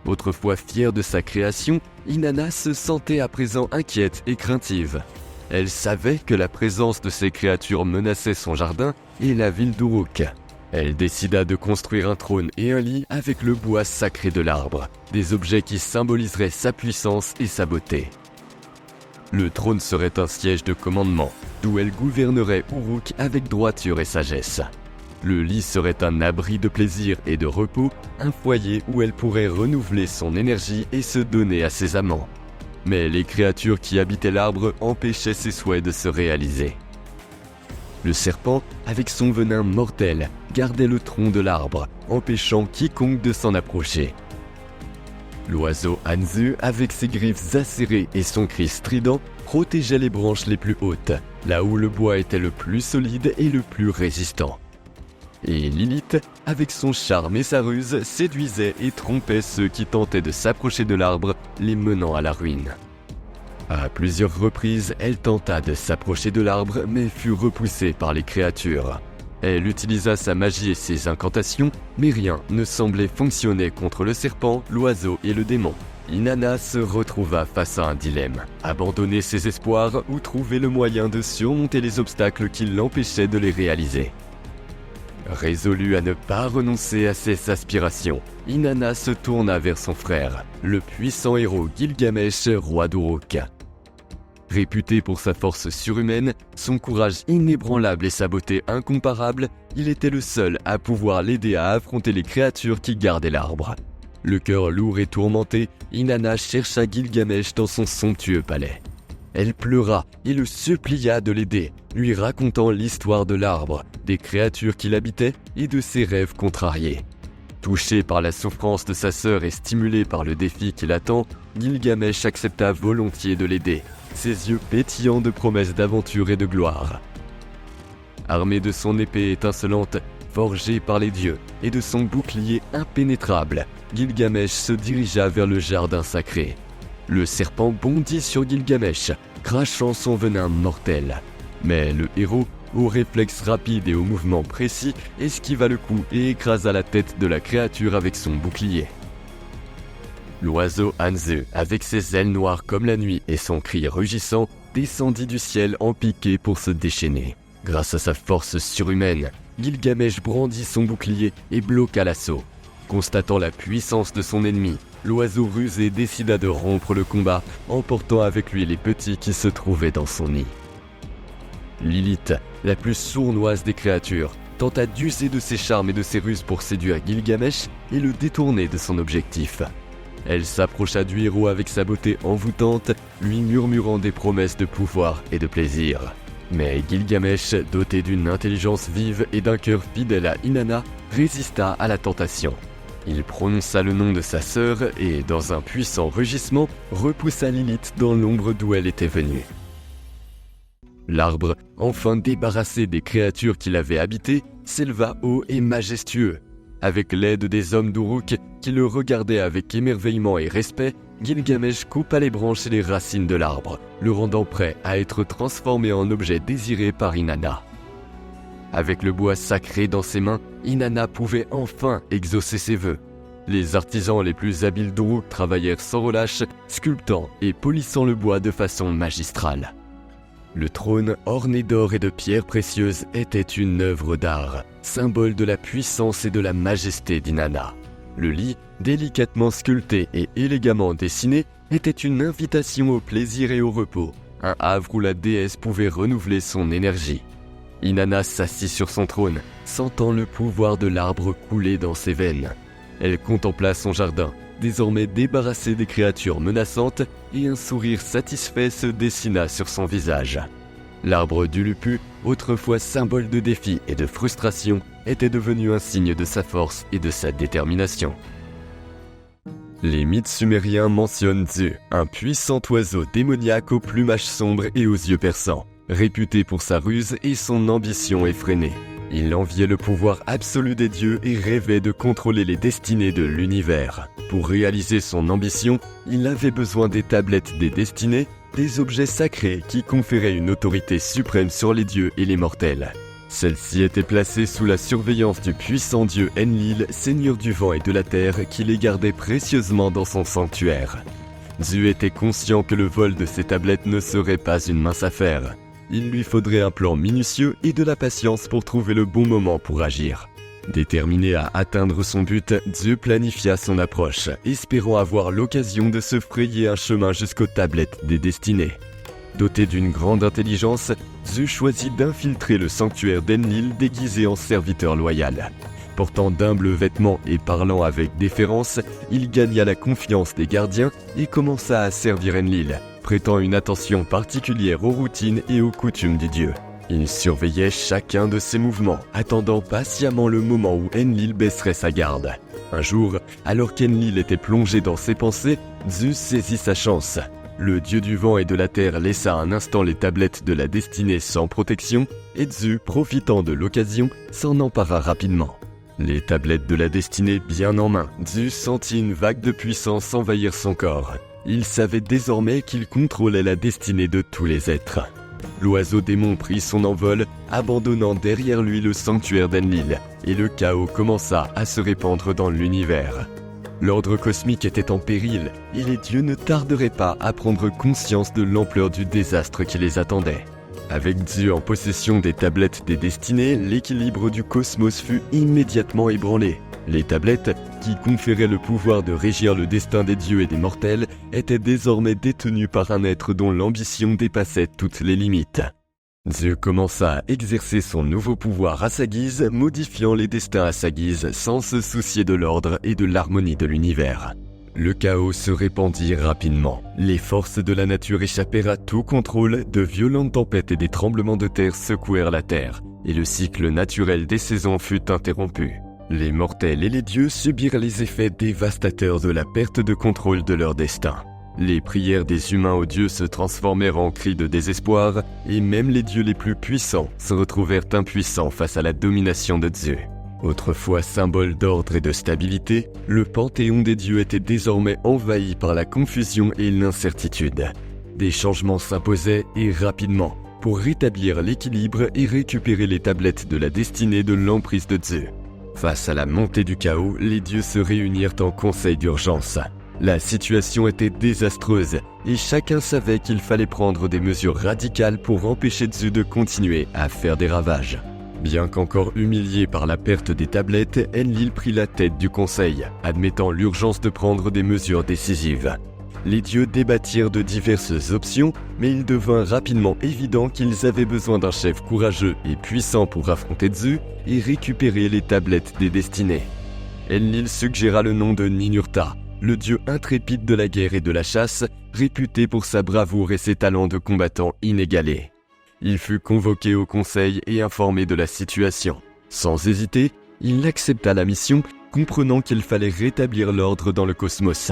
Autrefois fière de sa création, Inanna se sentait à présent inquiète et craintive. Elle savait que la présence de ces créatures menaçait son jardin et la ville d'Uruk. Elle décida de construire un trône et un lit avec le bois sacré de l'arbre, des objets qui symboliseraient sa puissance et sa beauté. Le trône serait un siège de commandement, d'où elle gouvernerait Uruk avec droiture et sagesse. Le lit serait un abri de plaisir et de repos, un foyer où elle pourrait renouveler son énergie et se donner à ses amants. Mais les créatures qui habitaient l'arbre empêchaient ses souhaits de se réaliser. Le serpent, avec son venin mortel, gardait le tronc de l'arbre, empêchant quiconque de s'en approcher. L'oiseau Anzu, avec ses griffes acérées et son cri strident, protégeait les branches les plus hautes, là où le bois était le plus solide et le plus résistant. Et Lilith, avec son charme et sa ruse, séduisait et trompait ceux qui tentaient de s'approcher de l'arbre, les menant à la ruine. À plusieurs reprises, elle tenta de s'approcher de l'arbre, mais fut repoussée par les créatures. Elle utilisa sa magie et ses incantations, mais rien ne semblait fonctionner contre le serpent, l'oiseau et le démon. Inanna se retrouva face à un dilemme. Abandonner ses espoirs ou trouver le moyen de surmonter les obstacles qui l'empêchaient de les réaliser. Résolue à ne pas renoncer à ses aspirations, Inanna se tourna vers son frère, le puissant héros Gilgamesh, roi d'Uruk. Réputé pour sa force surhumaine, son courage inébranlable et sa beauté incomparable, il était le seul à pouvoir l'aider à affronter les créatures qui gardaient l'arbre. Le cœur lourd et tourmenté, Inanna chercha Gilgamesh dans son somptueux palais. Elle pleura et le supplia de l'aider, lui racontant l'histoire de l'arbre, des créatures qui l'habitaient et de ses rêves contrariés. Touché par la souffrance de sa sœur et stimulé par le défi qui l'attend, Gilgamesh accepta volontiers de l'aider, ses yeux pétillants de promesses d'aventure et de gloire. Armé de son épée étincelante, forgée par les dieux, et de son bouclier impénétrable, Gilgamesh se dirigea vers le jardin sacré. Le serpent bondit sur Gilgamesh, crachant son venin mortel. Mais le héros, aux réflexes rapides et aux mouvements précis, esquiva le coup et écrasa la tête de la créature avec son bouclier. L'oiseau Anzu, avec ses ailes noires comme la nuit et son cri rugissant, descendit du ciel en piqué pour se déchaîner. Grâce à sa force surhumaine, Gilgamesh brandit son bouclier et bloqua l'assaut. Constatant la puissance de son ennemi, l'oiseau rusé décida de rompre le combat, emportant avec lui les petits qui se trouvaient dans son nid. Lilith, la plus sournoise des créatures, tenta d'user de ses charmes et de ses ruses pour séduire Gilgamesh et le détourner de son objectif. Elle s'approcha du héros avec sa beauté envoûtante, lui murmurant des promesses de pouvoir et de plaisir. Mais Gilgamesh, doté d'une intelligence vive et d'un cœur fidèle à Inanna, résista à la tentation. Il prononça le nom de sa sœur et, dans un puissant rugissement, repoussa Lilith dans l'ombre d'où elle était venue. L'arbre, enfin débarrassé des créatures qui l'avaient habité, s'éleva haut et majestueux. Avec l'aide des hommes d'Uruk qui le regardaient avec émerveillement et respect, Gilgamesh coupa les branches et les racines de l'arbre, le rendant prêt à être transformé en objet désiré par Inanna. Avec le bois sacré dans ses mains, Inanna pouvait enfin exaucer ses vœux. Les artisans les plus habiles d'Uruk travaillèrent sans relâche, sculptant et polissant le bois de façon magistrale. Le trône, orné d'or et de pierres précieuses, était une œuvre d'art, symbole de la puissance et de la majesté d'Inanna. Le lit, délicatement sculpté et élégamment dessiné, était une invitation au plaisir et au repos, un havre où la déesse pouvait renouveler son énergie. Inanna s'assit sur son trône, sentant le pouvoir de l'arbre couler dans ses veines. Elle contempla son jardin, désormais débarrassé des créatures menaçantes, et un sourire satisfait se dessina sur son visage. L'arbre du Lupu, autrefois symbole de défi et de frustration, était devenu un signe de sa force et de sa détermination. Les mythes sumériens mentionnent Zu, un puissant oiseau démoniaque au plumage sombre et aux yeux perçants, réputé pour sa ruse et son ambition effrénée. Il enviait le pouvoir absolu des dieux et rêvait de contrôler les destinées de l'univers. Pour réaliser son ambition, il avait besoin des tablettes des destinées, des objets sacrés qui conféraient une autorité suprême sur les dieux et les mortels. Celles-ci étaient placées sous la surveillance du puissant dieu Enlil, seigneur du vent et de la terre, qui les gardait précieusement dans son sanctuaire. Zu était conscient que le vol de ces tablettes ne serait pas une mince affaire. Il lui faudrait un plan minutieux et de la patience pour trouver le bon moment pour agir. Déterminé à atteindre son but, Zu planifia son approche, espérant avoir l'occasion de se frayer un chemin jusqu'aux tablettes des destinées. Doté d'une grande intelligence, Zu choisit d'infiltrer le sanctuaire d'Enlil déguisé en serviteur loyal. Portant d'humbles vêtements et parlant avec déférence, il gagna la confiance des gardiens et commença à servir Enlil, prêtant une attention particulière aux routines et aux coutumes du dieu. Il surveillait chacun de ses mouvements, attendant patiemment le moment où Enlil baisserait sa garde. Un jour, alors qu'Enlil était plongé dans ses pensées, Zu saisit sa chance. Le dieu du vent et de la terre laissa un instant les tablettes de la destinée sans protection, et Zu, profitant de l'occasion, s'en empara rapidement. Les tablettes de la destinée bien en main, Zu sentit une vague de puissance envahir son corps. Il savait désormais qu'il contrôlait la destinée de tous les êtres. L'oiseau démon prit son envol, abandonnant derrière lui le sanctuaire d'Enlil, et le chaos commença à se répandre dans l'univers. L'ordre cosmique était en péril, et les dieux ne tarderaient pas à prendre conscience de l'ampleur du désastre qui les attendait. Avec Zu en possession des tablettes des destinées, l'équilibre du cosmos fut immédiatement ébranlé. Les tablettes, qui conféraient le pouvoir de régir le destin des dieux et des mortels, étaient désormais détenues par un être dont l'ambition dépassait toutes les limites. Zu commença à exercer son nouveau pouvoir à sa guise, modifiant les destins à sa guise sans se soucier de l'ordre et de l'harmonie de l'univers. Le chaos se répandit rapidement. Les forces de la nature échappèrent à tout contrôle, de violentes tempêtes et des tremblements de terre secouèrent la terre, et le cycle naturel des saisons fut interrompu. Les mortels et les dieux subirent les effets dévastateurs de la perte de contrôle de leur destin. Les prières des humains aux dieux se transformèrent en cris de désespoir, et même les dieux les plus puissants se retrouvèrent impuissants face à la domination de Zu. Autrefois symbole d'ordre et de stabilité, le panthéon des dieux était désormais envahi par la confusion et l'incertitude. Des changements s'imposaient et rapidement. pour rétablir l'équilibre et récupérer les tablettes de la destinée de l'emprise de Dzu. Face à la montée du chaos, les dieux se réunirent en conseil d'urgence. La situation était désastreuse et chacun savait qu'il fallait prendre des mesures radicales pour empêcher Dzu de continuer à faire des ravages. Bien qu'encore humilié par la perte des tablettes, Enlil prit la tête du conseil, admettant l'urgence de prendre des mesures décisives. Les dieux débattirent de diverses options, mais il devint rapidement évident qu'ils avaient besoin d'un chef courageux et puissant pour affronter Dzu et récupérer les tablettes des destinées. Enlil suggéra le nom de Ninurta, le dieu intrépide de la guerre et de la chasse, réputé pour sa bravoure et ses talents de combattant inégalés. Il fut convoqué au conseil et informé de la situation. Sans hésiter, il accepta la mission, comprenant qu'il fallait rétablir l'ordre dans le cosmos.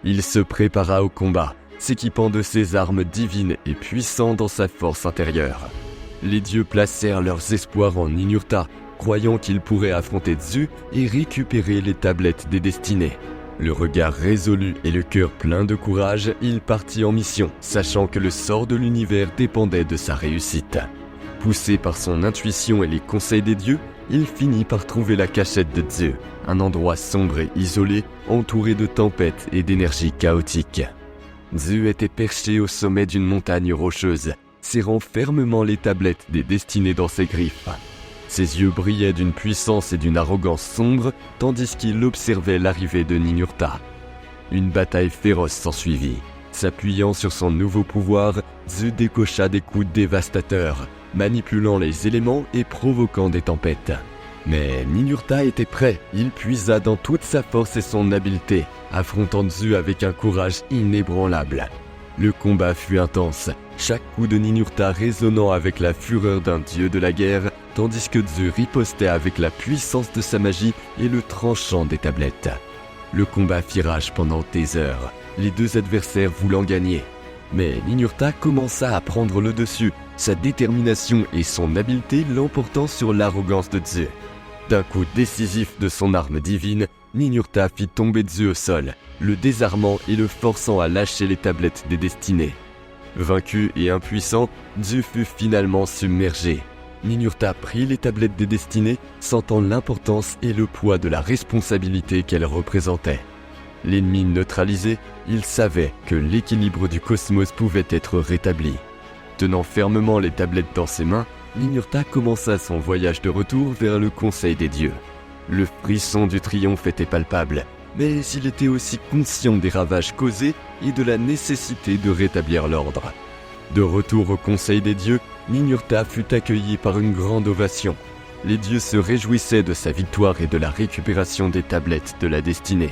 Il se prépara au combat, s'équipant de ses armes divines et puissant dans sa force intérieure. Les dieux placèrent leurs espoirs en Ninurta, croyant qu'il pourrait affronter Dzu et récupérer les tablettes des destinées. Le regard résolu et le cœur plein de courage, il partit en mission, sachant que le sort de l'univers dépendait de sa réussite. Poussé par son intuition et les conseils des dieux, il finit par trouver la cachette de Dzu, un endroit sombre et isolé, entouré de tempêtes et d'énergie chaotique. Dzu était perché au sommet d'une montagne rocheuse, serrant fermement les tablettes des destinées dans ses griffes. Ses yeux brillaient d'une puissance et d'une arrogance sombre, tandis qu'il observait l'arrivée de Ninurta. Une bataille féroce s'ensuivit. S'appuyant sur son nouveau pouvoir, Dzu décocha des coups dévastateurs, manipulant les éléments et provoquant des tempêtes. Mais Ninurta était prêt, il puisa dans toute sa force et son habileté, affrontant Dzu avec un courage inébranlable. Le combat fut intense, chaque coup de Ninurta résonnant avec la fureur d'un dieu de la guerre, tandis que Dzu ripostait avec la puissance de sa magie et le tranchant des tablettes. Le combat fit rage pendant des heures, les deux adversaires voulant gagner. Mais Ninurta commença à prendre le dessus, sa détermination et son habileté l'emportant sur l'arrogance de Dzu. D'un coup décisif de son arme divine, Ninurta fit tomber Dzu au sol, le désarmant et le forçant à lâcher les tablettes des destinées. Vaincu et impuissant, Dzu fut finalement submergé. Ninurta prit les tablettes des destinées, sentant l'importance et le poids de la responsabilité qu'elles représentaient. L'ennemi neutralisé, il savait que l'équilibre du cosmos pouvait être rétabli. Tenant fermement les tablettes dans ses mains, Ninurta commença son voyage de retour vers le Conseil des dieux. Le frisson du triomphe était palpable, mais il était aussi conscient des ravages causés et de la nécessité de rétablir l'ordre. De retour au Conseil des dieux, Ninurta fut accueilli par une grande ovation. Les dieux se réjouissaient de sa victoire et de la récupération des tablettes de la destinée.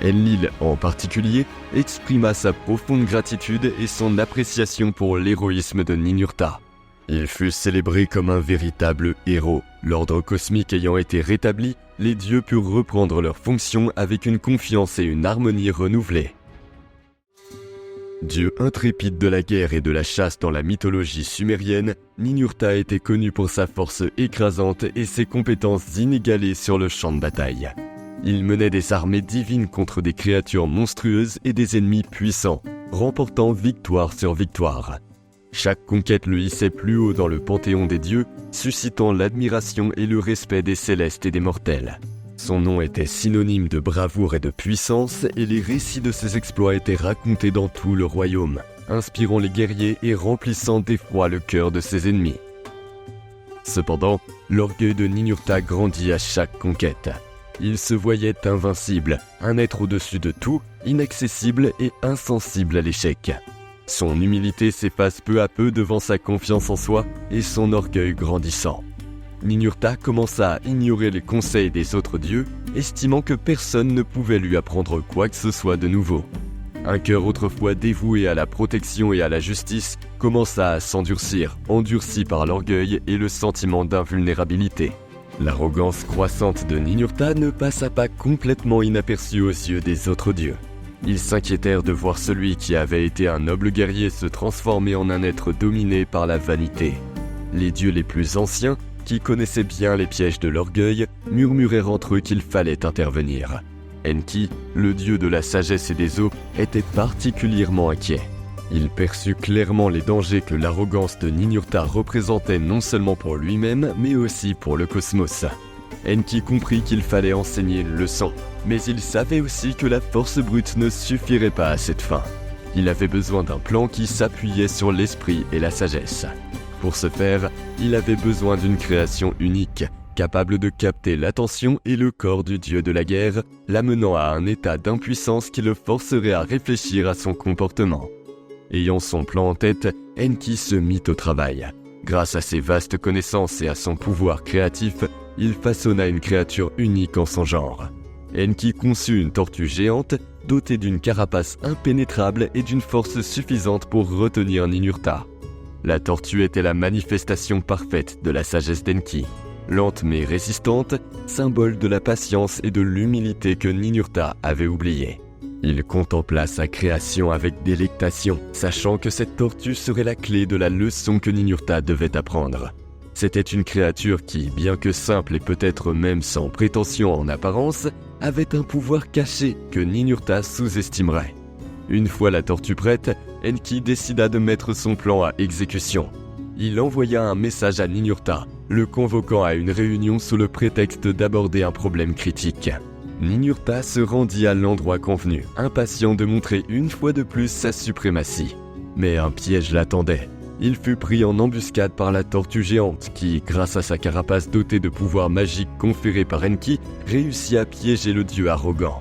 Enlil, en particulier, exprima sa profonde gratitude et son appréciation pour l'héroïsme de Ninurta. Il fut célébré comme un véritable héros. L'ordre cosmique ayant été rétabli, les dieux purent reprendre leurs fonctions avec une confiance et une harmonie renouvelées. Dieu intrépide de la guerre et de la chasse dans la mythologie sumérienne, Ninurta était connu pour sa force écrasante et ses compétences inégalées sur le champ de bataille. Il menait des armées divines contre des créatures monstrueuses et des ennemis puissants, remportant victoire sur victoire. Chaque conquête le hissait plus haut dans le panthéon des dieux, suscitant l'admiration et le respect des célestes et des mortels. Son nom était synonyme de bravoure et de puissance, et les récits de ses exploits étaient racontés dans tout le royaume, inspirant les guerriers et remplissant d'effroi le cœur de ses ennemis. Cependant, l'orgueil de Ninurta grandit à chaque conquête. Il se voyait invincible, un être au-dessus de tout, inaccessible et insensible à l'échec. Son humilité s'efface peu à peu devant sa confiance en soi et son orgueil grandissant. Ninurta commença à ignorer les conseils des autres dieux, estimant que personne ne pouvait lui apprendre quoi que ce soit de nouveau. Un cœur autrefois dévoué à la protection et à la justice commença à s'endurcir, endurci par l'orgueil et le sentiment d'invulnérabilité. L'arrogance croissante de Ninurta ne passa pas complètement inaperçue aux yeux des autres dieux. Ils s'inquiétèrent de voir celui qui avait été un noble guerrier se transformer en un être dominé par la vanité. Les dieux les plus anciens, qui connaissaient bien les pièges de l'orgueil, murmurèrent entre eux qu'il fallait intervenir. Enki, le dieu de la sagesse et des eaux, était particulièrement inquiet. Il perçut clairement les dangers que l'arrogance de Ninurta représentait non seulement pour lui-même, mais aussi pour le cosmos. Enki comprit qu'il fallait enseigner une leçon, mais il savait aussi que la force brute ne suffirait pas à cette fin. Il avait besoin d'un plan qui s'appuyait sur l'esprit et la sagesse. Pour ce faire, il avait besoin d'une création unique, capable de capter l'attention et le corps du dieu de la guerre, l'amenant à un état d'impuissance qui le forcerait à réfléchir à son comportement. Ayant son plan en tête, Enki se mit au travail. Grâce à ses vastes connaissances et à son pouvoir créatif, il façonna une créature unique en son genre. Enki conçut une tortue géante, dotée d'une carapace impénétrable et d'une force suffisante pour retenir Ninurta. La tortue était la manifestation parfaite de la sagesse d'Enki. Lente mais résistante, symbole de la patience et de l'humilité que Ninurta avait oubliée. Il contempla sa création avec délectation, sachant que cette tortue serait la clé de la leçon que Ninurta devait apprendre. C'était une créature qui, bien que simple et peut-être même sans prétention en apparence, avait un pouvoir caché que Ninurta sous-estimerait. Une fois la tortue prête, Enki décida de mettre son plan à exécution. Il envoya un message à Ninurta, le convoquant à une réunion sous le prétexte d'aborder un problème critique. Ninurta se rendit à l'endroit convenu, impatient de montrer une fois de plus sa suprématie. Mais un piège l'attendait. Il fut pris en embuscade par la tortue géante qui, grâce à sa carapace dotée de pouvoirs magiques conférés par Enki, réussit à piéger le dieu arrogant.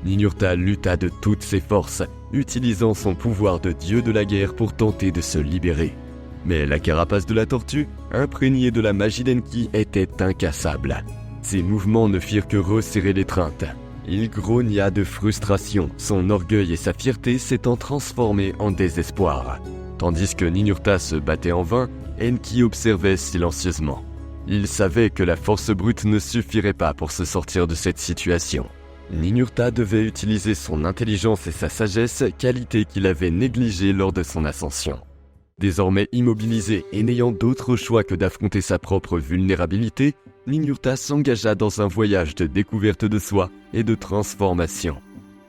Ninurta lutta de toutes ses forces, utilisant son pouvoir de dieu de la guerre pour tenter de se libérer. Mais la carapace de la tortue, imprégnée de la magie d'Enki, était incassable. Ses mouvements ne firent que resserrer l'étreinte. Il grogna de frustration, son orgueil et sa fierté s'étant transformés en désespoir. Tandis que Ninurta se battait en vain, Enki observait silencieusement. Il savait que la force brute ne suffirait pas pour se sortir de cette situation. Ninurta devait utiliser son intelligence et sa sagesse, qualités qu'il avait négligées lors de son ascension. Désormais immobilisé et n'ayant d'autre choix que d'affronter sa propre vulnérabilité, Ninurta s'engagea dans un voyage de découverte de soi et de transformation.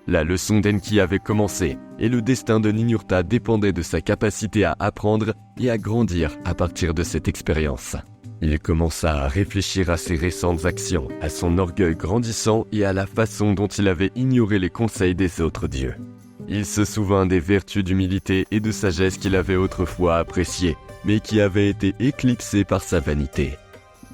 La leçon d'Enki avait commencé et le destin de Ninurta dépendait de sa capacité à apprendre et à grandir à partir de cette expérience. Il commença à réfléchir à ses récentes actions, à son orgueil grandissant et à la façon dont il avait ignoré les conseils des autres dieux. Il se souvint des vertus d'humilité et de sagesse qu'il avait autrefois appréciées, mais qui avaient été éclipsées par sa vanité.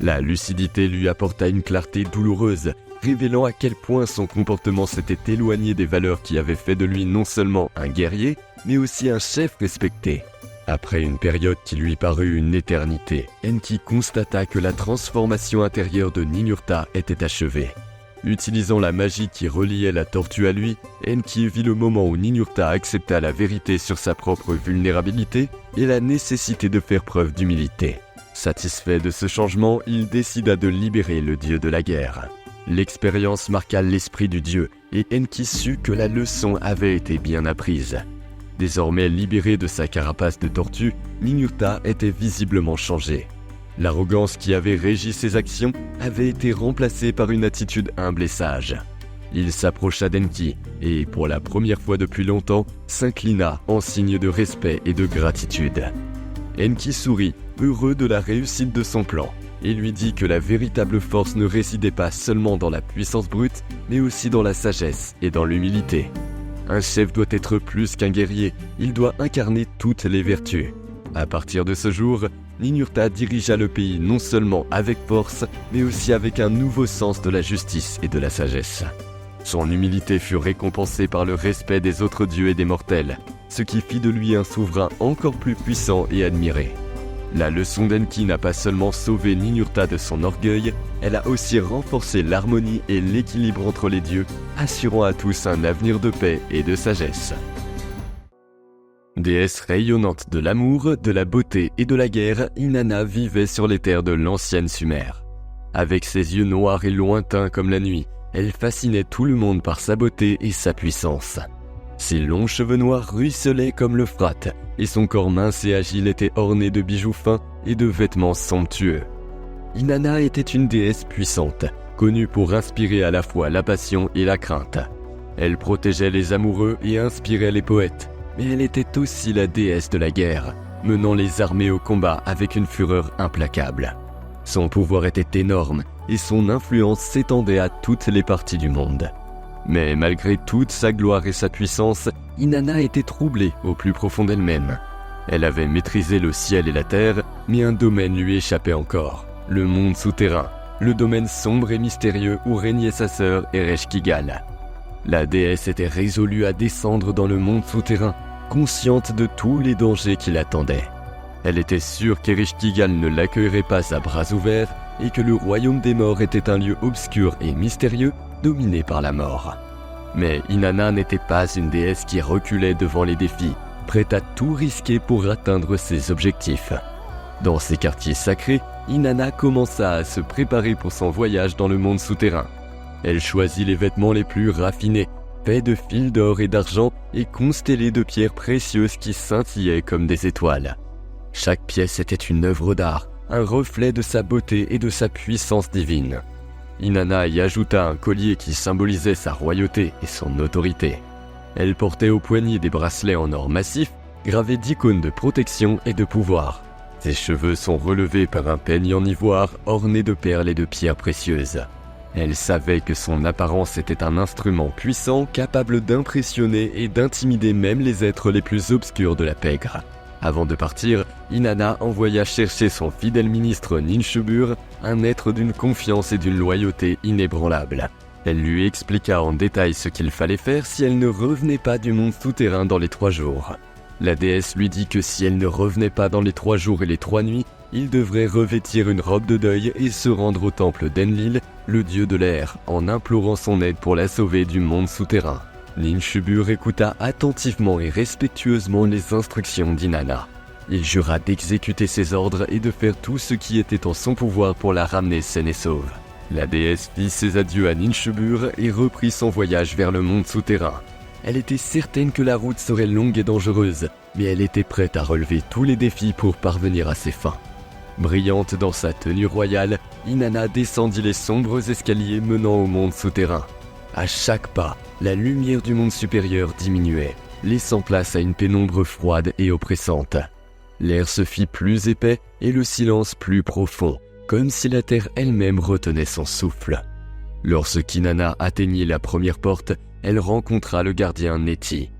La lucidité lui apporta une clarté douloureuse, révélant à quel point son comportement s'était éloigné des valeurs qui avaient fait de lui non seulement un guerrier, mais aussi un chef respecté. Après une période qui lui parut une éternité, Enki constata que la transformation intérieure de Ninurta était achevée. Utilisant la magie qui reliait la tortue à lui, Enki vit le moment où Ninurta accepta la vérité sur sa propre vulnérabilité et la nécessité de faire preuve d'humilité. Satisfait de ce changement, il décida de libérer le dieu de la guerre. L'expérience marqua l'esprit du dieu et Enki sut que la leçon avait été bien apprise. Désormais libéré de sa carapace de tortue, Ninurta était visiblement changé. L'arrogance qui avait régi ses actions avait été remplacée par une attitude humble et sage. Il s'approcha d'Enki et, pour la première fois depuis longtemps, s'inclina en signe de respect et de gratitude. Enki sourit, heureux de la réussite de son plan, et lui dit que la véritable force ne résidait pas seulement dans la puissance brute, mais aussi dans la sagesse et dans l'humilité. Un chef doit être plus qu'un guerrier, il doit incarner toutes les vertus. À partir de ce jour, Ninurta dirigea le pays non seulement avec force, mais aussi avec un nouveau sens de la justice et de la sagesse. Son humilité fut récompensée par le respect des autres dieux et des mortels, ce qui fit de lui un souverain encore plus puissant et admiré. La leçon d'Enki n'a pas seulement sauvé Ninurta de son orgueil, elle a aussi renforcé l'harmonie et l'équilibre entre les dieux, assurant à tous un avenir de paix et de sagesse. Déesse rayonnante de l'amour, de la beauté et de la guerre, Inanna vivait sur les terres de l'ancienne Sumer. Avec ses yeux noirs et lointains comme la nuit, elle fascinait tout le monde par sa beauté et sa puissance. Ses longs cheveux noirs ruisselaient comme l'Euphrate, et son corps mince et agile était orné de bijoux fins et de vêtements somptueux. Inanna était une déesse puissante, connue pour inspirer à la fois la passion et la crainte. Elle protégeait les amoureux et inspirait les poètes. mais elle était aussi la déesse de la guerre, menant les armées au combat avec une fureur implacable. Son pouvoir était énorme et son influence s'étendait à toutes les parties du monde. Mais malgré toute sa gloire et sa puissance, Inanna était troublée au plus profond d'elle-même. Elle avait maîtrisé le ciel et la terre, mais un domaine lui échappait encore, le monde souterrain, le domaine sombre et mystérieux où régnait sa sœur Ereshkigal. La déesse était résolue à descendre dans le monde souterrain, consciente de tous les dangers qui l'attendaient. Elle était sûre qu'Ereshkigal ne l'accueillerait pas à bras ouverts et que le royaume des morts était un lieu obscur et mystérieux dominé par la mort. Mais Inanna n'était pas une déesse qui reculait devant les défis, prête à tout risquer pour atteindre ses objectifs. Dans ces quartiers sacrés, Inanna commença à se préparer pour son voyage dans le monde souterrain. Elle choisit les vêtements les plus raffinés, faits de fils d'or et d'argent et constellés de pierres précieuses qui scintillaient comme des étoiles. Chaque pièce était une œuvre d'art, un reflet de sa beauté et de sa puissance divine. Inanna y ajouta un collier qui symbolisait sa royauté et son autorité. Elle portait au poignet des bracelets en or massif, gravés d'icônes de protection et de pouvoir. Ses cheveux sont relevés par un peigne en ivoire orné de perles et de pierres précieuses. Elle savait que son apparence était un instrument puissant capable d'impressionner et d'intimider même les êtres les plus obscurs de la pègre. Avant de partir, Inanna envoya chercher son fidèle ministre Ninshubur, un être d'une confiance et d'une loyauté inébranlables. Elle lui expliqua en détail ce qu'il fallait faire si elle ne revenait pas du monde souterrain dans les 3 jours. La déesse lui dit que si elle ne revenait pas dans les 3 jours et les 3 nuits, il devrait revêtir une robe de deuil et se rendre au temple d'Enlil, le dieu de l'air, en implorant son aide pour la sauver du monde souterrain. Ninshubur écouta attentivement et respectueusement les instructions d'Inanna. Il jura d'exécuter ses ordres et de faire tout ce qui était en son pouvoir pour la ramener saine et sauve. La déesse fit ses adieux à Ninshubur et reprit son voyage vers le monde souterrain. Elle était certaine que la route serait longue et dangereuse, mais elle était prête à relever tous les défis pour parvenir à ses fins. Brillante dans sa tenue royale, Inanna descendit les sombres escaliers menant au monde souterrain. À chaque pas, la lumière du monde supérieur diminuait, laissant place à une pénombre froide et oppressante. L'air se fit plus épais et le silence plus profond, comme si la terre elle-même retenait son souffle. Lorsqu'Inanna atteignit la première porte, elle rencontra le gardien Neti.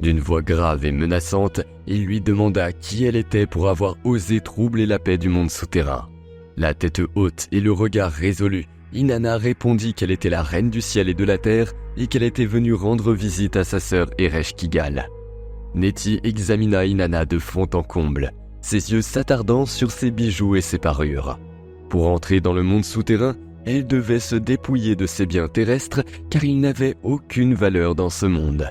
D'une voix grave et menaçante, il lui demanda qui elle était pour avoir osé troubler la paix du monde souterrain. La tête haute et le regard résolu, Inanna répondit qu'elle était la reine du ciel et de la terre et qu'elle était venue rendre visite à sa sœur Ereshkigal. Neti examina Inanna de fond en comble, ses yeux s'attardant sur ses bijoux et ses parures. Pour entrer dans le monde souterrain, elle devait se dépouiller de ses biens terrestres car ils n'avaient aucune valeur dans ce monde.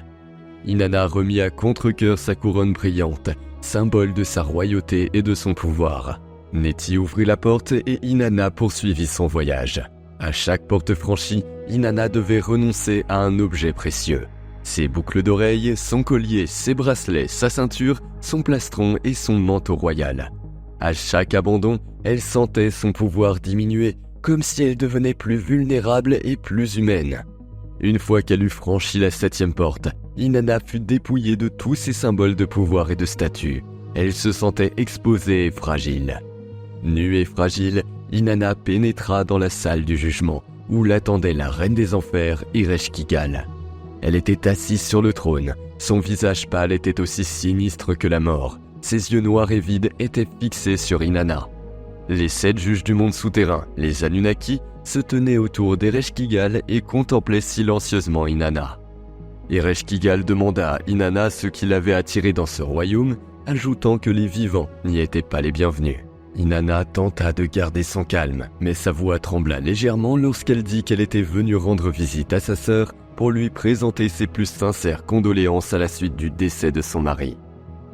Inanna remit à contre-cœur sa couronne brillante, symbole de sa royauté et de son pouvoir. Neti ouvrit la porte et Inanna poursuivit son voyage. À chaque porte franchie, Inanna devait renoncer à un objet précieux. Ses boucles d'oreilles, son collier, ses bracelets, sa ceinture, son plastron et son manteau royal. À chaque abandon, elle sentait son pouvoir diminuer, comme si elle devenait plus vulnérable et plus humaine. Une fois qu'elle eut franchi la 7e porte, Inanna fut dépouillée de tous ses symboles de pouvoir et de statut. Elle se sentait exposée et fragile. Nue et fragile, Inanna pénétra dans la salle du jugement, où l'attendait la reine des enfers, Ereshkigal. Elle était assise sur le trône, son visage pâle était aussi sinistre que la mort, ses yeux noirs et vides étaient fixés sur Inanna. Les 7 juges du monde souterrain, les Anunnaki, se tenaient autour d'Ereshkigal et contemplaient silencieusement Inanna. Ereshkigal demanda à Inanna ce qui l'avait attiré dans ce royaume, ajoutant que les vivants n'y étaient pas les bienvenus. Inanna tenta de garder son calme, mais sa voix trembla légèrement lorsqu'elle dit qu'elle était venue rendre visite à sa sœur pour lui présenter ses plus sincères condoléances à la suite du décès de son mari.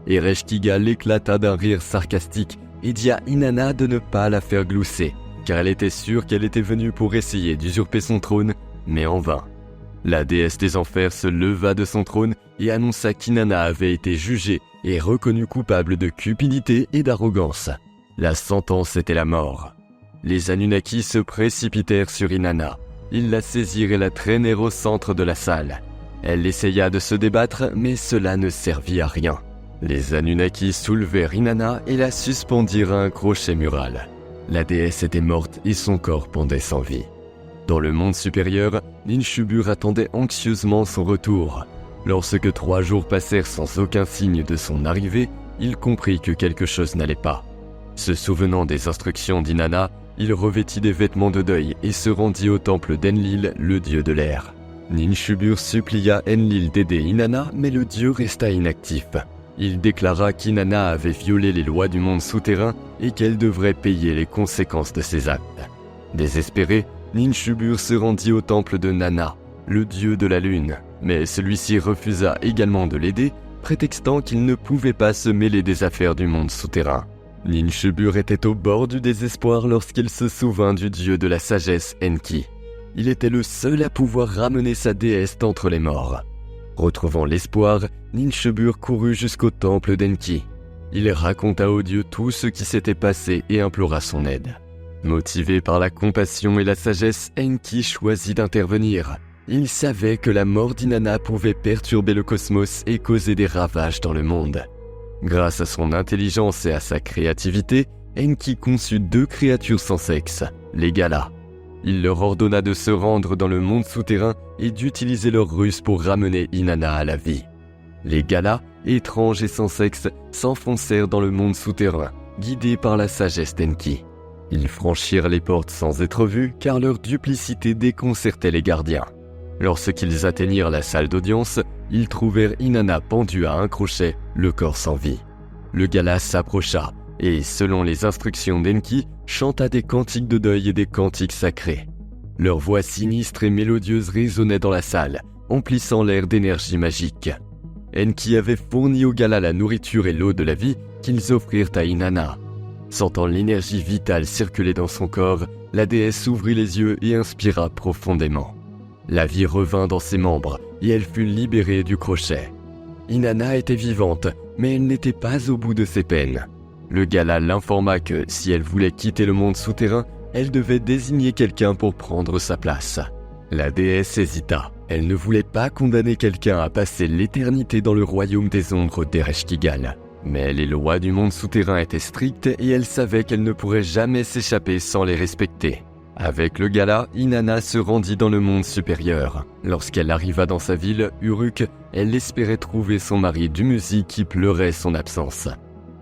Ereshkigal éclata d'un rire sarcastique et dit à Inanna de ne pas la faire glousser, car elle était sûre qu'elle était venue pour essayer d'usurper son trône, mais en vain. La déesse des enfers se leva de son trône et annonça qu'Inanna avait été jugée et reconnue coupable de cupidité et d'arrogance. La sentence était la mort. Les Anunnaki se précipitèrent sur Inanna. Ils la saisirent et la traînèrent au centre de la salle. Elle essaya de se débattre, mais cela ne servit à rien. Les Anunnaki soulevèrent Inanna et la suspendirent à un crochet mural. La déesse était morte et son corps pendait sans vie. Dans le monde supérieur, Ninshubur attendait anxieusement son retour. Lorsque 3 jours passèrent sans aucun signe de son arrivée, il comprit que quelque chose n'allait pas. Se souvenant des instructions d'Inanna, il revêtit des vêtements de deuil et se rendit au temple d'Enlil, le dieu de l'air. Ninshubur supplia Enlil d'aider Inanna, mais le dieu resta inactif. Il déclara qu'Inanna avait violé les lois du monde souterrain et qu'elle devrait payer les conséquences de ses actes. Désespéré, Ninshubur se rendit au temple de Nanna, le dieu de la lune, mais celui-ci refusa également de l'aider, prétextant qu'il ne pouvait pas se mêler des affaires du monde souterrain. Ninshubur était au bord du désespoir lorsqu'il se souvint du dieu de la sagesse Enki. Il était le seul à pouvoir ramener sa déesse d'entre les morts. Retrouvant l'espoir, Ninshubur courut jusqu'au temple d'Enki. Il raconta au dieu tout ce qui s'était passé et implora son aide. Motivé par la compassion et la sagesse, Enki choisit d'intervenir. Il savait que la mort d'Inanna pouvait perturber le cosmos et causer des ravages dans le monde. Grâce à son intelligence et à sa créativité, Enki conçut 2 créatures sans sexe, les Galas. Il leur ordonna de se rendre dans le monde souterrain et d'utiliser leur ruse pour ramener Inanna à la vie. Les Galas, étranges et sans sexe, s'enfoncèrent dans le monde souterrain, guidés par la sagesse d'Enki. Ils franchirent les portes sans être vus car leur duplicité déconcertait les gardiens. Lorsqu'ils atteignirent la salle d'audience, ils trouvèrent Inanna pendue à un crochet, le corps sans vie. Le Gala s'approcha et, selon les instructions d'Enki, chanta des cantiques de deuil et des cantiques sacrés. Leurs voix sinistres et mélodieuses résonnaient dans la salle, emplissant l'air d'énergie magique. Enki avait fourni au Gala la nourriture et l'eau de la vie qu'ils offrirent à Inanna. Sentant l'énergie vitale circuler dans son corps, la déesse ouvrit les yeux et inspira profondément. La vie revint dans ses membres et elle fut libérée du crochet. Inanna était vivante, mais elle n'était pas au bout de ses peines. Le Gala l'informa que, si elle voulait quitter le monde souterrain, elle devait désigner quelqu'un pour prendre sa place. La déesse hésita. Elle ne voulait pas condamner quelqu'un à passer l'éternité dans le royaume des ombres d'Ereshkigal. Mais les lois du monde souterrain étaient strictes et elle savait qu'elle ne pourrait jamais s'échapper sans les respecter. Avec le Gala, Inanna se rendit dans le monde supérieur. Lorsqu'elle arriva dans sa ville, Uruk, elle espérait trouver son mari Dumuzi qui pleurait son absence.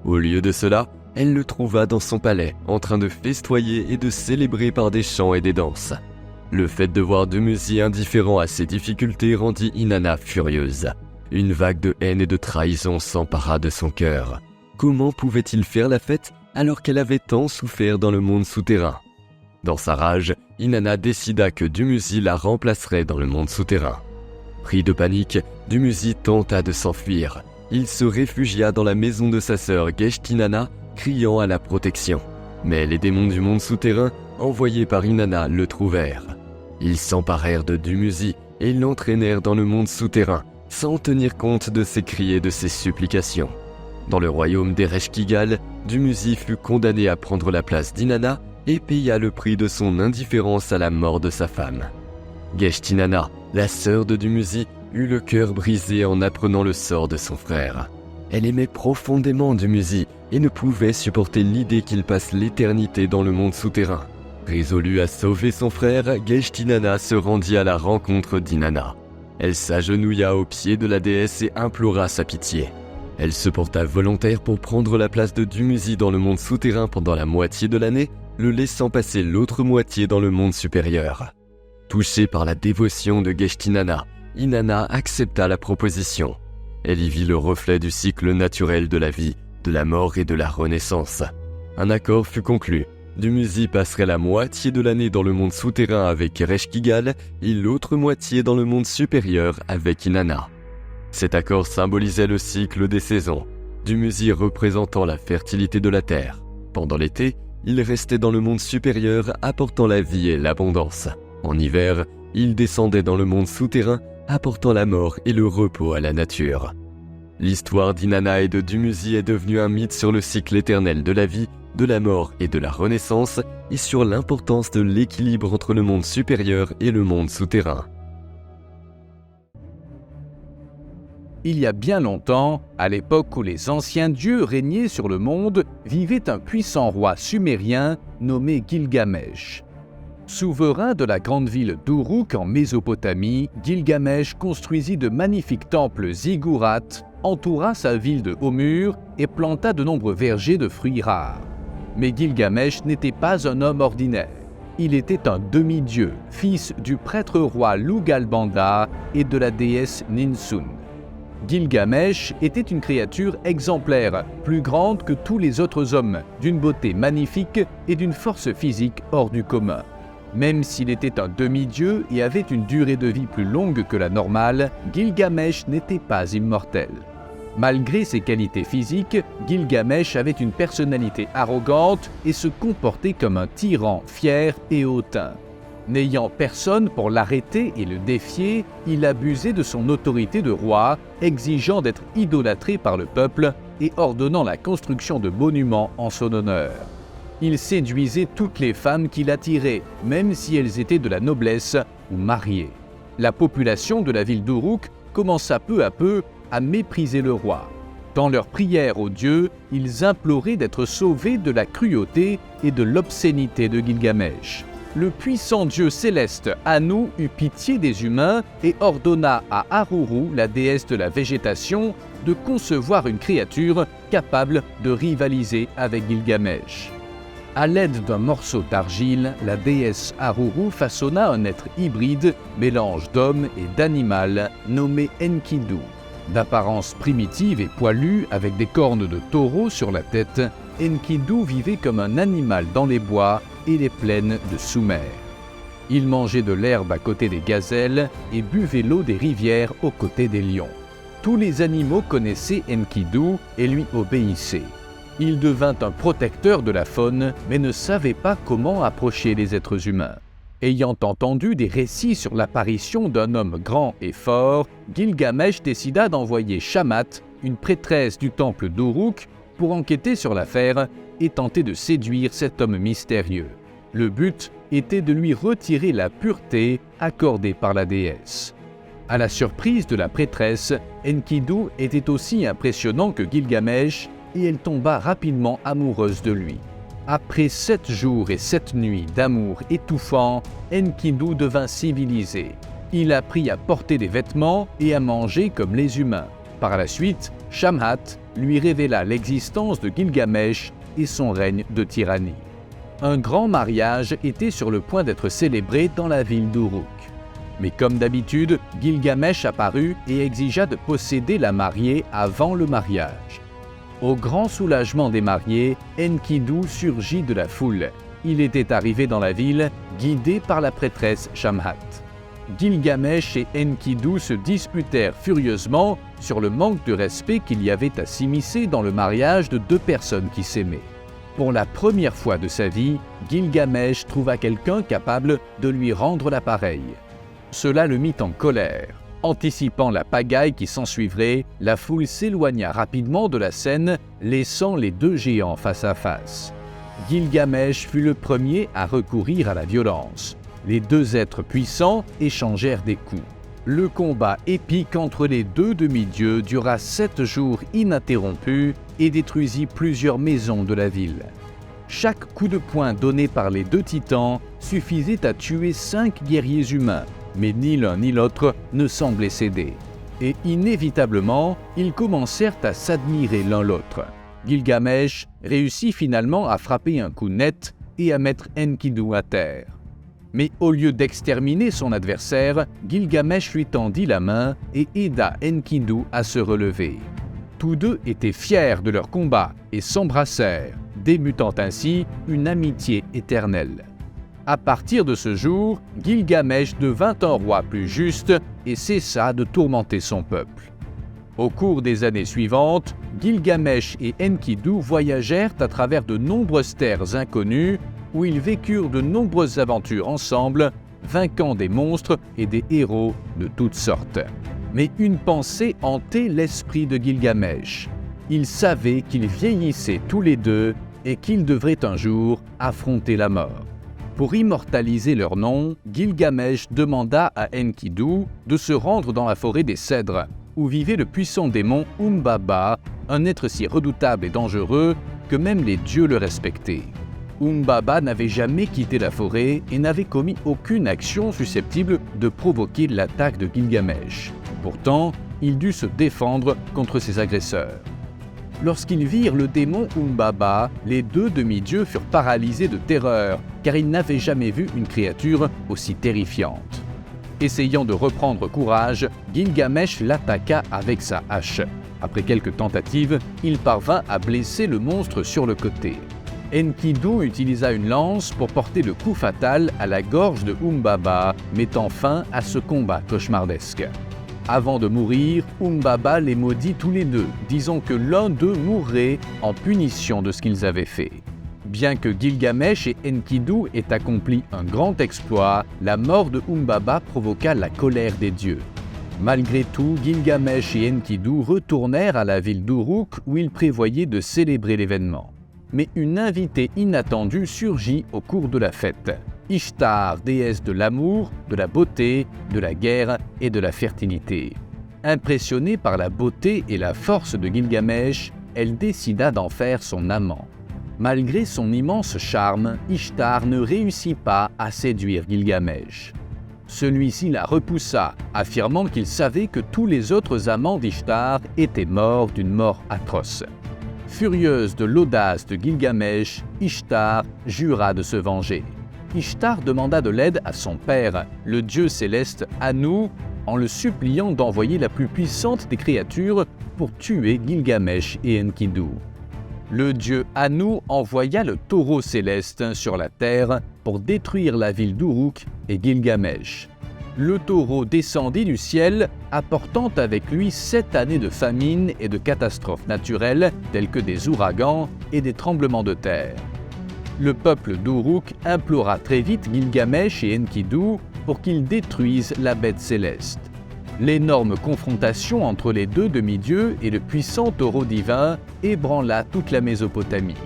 Au lieu de cela, elle le trouva dans son palais, en train de festoyer et de célébrer par des chants et des danses. Le fait de voir Dumuzi indifférent à ses difficultés rendit Inanna furieuse. Une vague de haine et de trahison s'empara de son cœur. Comment pouvait-il faire la fête alors qu'elle avait tant souffert dans le monde souterrain ? Dans sa rage, Inanna décida que Dumuzi la remplacerait dans le monde souterrain. Pris de panique, Dumuzi tenta de s'enfuir. Il se réfugia dans la maison de sa sœur Geshtinana, criant à la protection. Mais les démons du monde souterrain, envoyés par Inanna, le trouvèrent. Ils s'emparèrent de Dumuzi et l'entraînèrent dans le monde souterrain, sans tenir compte de ses cris et de ses supplications. Dans le royaume d'Ereshkigal, Dumuzi fut condamné à prendre la place d'Inanna et paya le prix de son indifférence à la mort de sa femme. Geshtinana, la sœur de Dumuzi, eut le cœur brisé en apprenant le sort de son frère. Elle aimait profondément Dumuzi et ne pouvait supporter l'idée qu'il passe l'éternité dans le monde souterrain. Résolue à sauver son frère, Geshtinana se rendit à la rencontre d'Inanna. Elle s'agenouilla aux pieds de la déesse et implora sa pitié. Elle se porta volontaire pour prendre la place de Dumuzi dans le monde souterrain pendant la moitié de l'année, le laissant passer l'autre moitié dans le monde supérieur. Touchée par la dévotion de Geshtinana, Inanna accepta la proposition. Elle y vit le reflet du cycle naturel de la vie, de la mort et de la renaissance. Un accord fut conclu. Dumuzi passerait la moitié de l'année dans le monde souterrain avec Ereshkigal et l'autre moitié dans le monde supérieur avec Inanna. Cet accord symbolisait le cycle des saisons, Dumuzi représentant la fertilité de la terre. Pendant l'été, il restait dans le monde supérieur apportant la vie et l'abondance. En hiver, il descendait dans le monde souterrain apportant la mort et le repos à la nature. L'histoire d'Inanna et de Dumuzi est devenue un mythe sur le cycle éternel de la vie, de la mort et de la renaissance et sur l'importance de l'équilibre entre le monde supérieur et le monde souterrain. Il y a bien longtemps, à l'époque où les anciens dieux régnaient sur le monde, vivait un puissant roi sumérien nommé Gilgamesh. Souverain de la grande ville d'Uruk en Mésopotamie, Gilgamesh construisit de magnifiques temples ziggourats, entoura sa ville de hauts murs et planta de nombreux vergers de fruits rares. Mais Gilgamesh n'était pas un homme ordinaire. Il était un demi-dieu, fils du prêtre-roi Lugalbanda et de la déesse Ninsun. Gilgamesh était une créature exemplaire, plus grande que tous les autres hommes, d'une beauté magnifique et d'une force physique hors du commun. Même s'il était un demi-dieu et avait une durée de vie plus longue que la normale, Gilgamesh n'était pas immortel. Malgré ses qualités physiques, Gilgamesh avait une personnalité arrogante et se comportait comme un tyran fier et hautain. N'ayant personne pour l'arrêter et le défier, il abusait de son autorité de roi, exigeant d'être idolâtré par le peuple et ordonnant la construction de monuments en son honneur. Il séduisait toutes les femmes qu'il attirait, même si elles étaient de la noblesse ou mariées. La population de la ville d'Uruk commença peu à peu à mépriser le roi. Dans leurs prières aux dieux, ils imploraient d'être sauvés de la cruauté et de l'obscénité de Gilgamesh. Le puissant dieu céleste Anu eut pitié des humains et ordonna à Aruru, la déesse de la végétation, de concevoir une créature capable de rivaliser avec Gilgamesh. À l'aide d'un morceau d'argile, la déesse Aruru façonna un être hybride, mélange d'homme et d'animal, nommé Enkidu. D'apparence primitive et poilue, avec des cornes de taureau sur la tête, Enkidu vivait comme un animal dans les bois et les plaines de Sumer. Il mangeait de l'herbe à côté des gazelles et buvait l'eau des rivières aux côtés des lions. Tous les animaux connaissaient Enkidu et lui obéissaient. Il devint un protecteur de la faune, mais ne savait pas comment approcher les êtres humains. Ayant entendu des récits sur l'apparition d'un homme grand et fort, Gilgamesh décida d'envoyer Shamat, une prêtresse du temple d'Uruk, pour enquêter sur l'affaire et tenter de séduire cet homme mystérieux. Le but était de lui retirer la pureté accordée par la déesse. À la surprise de la prêtresse, Enkidu était aussi impressionnant que Gilgamesh et elle tomba rapidement amoureuse de lui. Après 7 jours et 7 nuits d'amour étouffant, Enkidu devint civilisé. Il apprit à porter des vêtements et à manger comme les humains. Par la suite, Shamhat lui révéla l'existence de Gilgamesh et son règne de tyrannie. Un grand mariage était sur le point d'être célébré dans la ville d'Uruk. Mais comme d'habitude, Gilgamesh apparut et exigea de posséder la mariée avant le mariage. Au grand soulagement des mariés, Enkidu surgit de la foule. Il était arrivé dans la ville, guidé par la prêtresse Shamhat. Gilgamesh et Enkidu se disputèrent furieusement sur le manque de respect qu'il y avait à s'immiscer dans le mariage de 2 personnes qui s'aimaient. Pour la première fois de sa vie, Gilgamesh trouva quelqu'un capable de lui rendre la pareille. Cela le mit en colère. Anticipant la pagaille qui s'ensuivrait, la foule s'éloigna rapidement de la scène, laissant les 2 géants face à face. Gilgamesh fut le premier à recourir à la violence. Les 2 êtres puissants échangèrent des coups. Le combat épique entre les 2 demi-dieux dura 7 jours ininterrompus et détruisit plusieurs maisons de la ville. Chaque coup de poing donné par les 2 titans suffisait à tuer 5 guerriers humains, mais ni l'un ni l'autre ne semblaient céder. Et inévitablement, ils commencèrent à s'admirer l'un l'autre. Gilgamesh réussit finalement à frapper un coup net et à mettre Enkidu à terre. Mais au lieu d'exterminer son adversaire, Gilgamesh lui tendit la main et aida Enkidu à se relever. Tous 2 étaient fiers de leur combat et s'embrassèrent, débutant ainsi une amitié éternelle. À partir de ce jour, Gilgamesh devint un roi plus juste et cessa de tourmenter son peuple. Au cours des années suivantes, Gilgamesh et Enkidu voyagèrent à travers de nombreuses terres inconnues où ils vécurent de nombreuses aventures ensemble, vainquant des monstres et des héros de toutes sortes. Mais une pensée hantait l'esprit de Gilgamesh. Il savait qu'ils vieillissaient tous les 2 et qu'ils devraient un jour affronter la mort. Pour immortaliser leur nom, Gilgamesh demanda à Enkidu de se rendre dans la forêt des cèdres, où vivait le puissant démon Humbaba, un être si redoutable et dangereux que même les dieux le respectaient. Humbaba n'avait jamais quitté la forêt et n'avait commis aucune action susceptible de provoquer l'attaque de Gilgamesh. Pourtant, il dut se défendre contre ses agresseurs. Lorsqu'ils virent le démon Humbaba, les deux demi-dieux furent paralysés de terreur, car ils n'avaient jamais vu une créature aussi terrifiante. Essayant de reprendre courage, Gilgamesh l'attaqua avec sa hache. Après quelques tentatives, il parvint à blesser le monstre sur le côté. Enkidu utilisa une lance pour porter le coup fatal à la gorge de Humbaba, mettant fin à ce combat cauchemardesque. Avant de mourir, Humbaba les maudit tous les deux, disant que l'un d'eux mourrait en punition de ce qu'ils avaient fait. Bien que Gilgamesh et Enkidu aient accompli un grand exploit, la mort de Humbaba provoqua la colère des dieux. Malgré tout, Gilgamesh et Enkidu retournèrent à la ville d'Uruk où ils prévoyaient de célébrer l'événement. Mais une invitée inattendue surgit au cours de la fête. Ishtar, déesse de l'amour, de la beauté, de la guerre et de la fertilité. Impressionnée par la beauté et la force de Gilgamesh, elle décida d'en faire son amant. Malgré son immense charme, Ishtar ne réussit pas à séduire Gilgamesh. Celui-ci la repoussa, affirmant qu'il savait que tous les autres amants d'Ishtar étaient morts d'une mort atroce. Furieuse de l'audace de Gilgamesh, Ishtar jura de se venger. Ishtar demanda de l'aide à son père, le dieu céleste Anu, en le suppliant d'envoyer la plus puissante des créatures pour tuer Gilgamesh et Enkidu. Le dieu Anu envoya le taureau céleste sur la terre pour détruire la ville d'Uruk et Gilgamesh. Le taureau descendit du ciel, apportant avec lui 7 années de famine et de catastrophes naturelles telles que des ouragans et des tremblements de terre. Le peuple d'Uruk implora très vite Gilgamesh et Enkidu pour qu'ils détruisent la bête céleste. L'énorme confrontation entre les deux demi-dieux et le puissant taureau divin ébranla toute la Mésopotamie.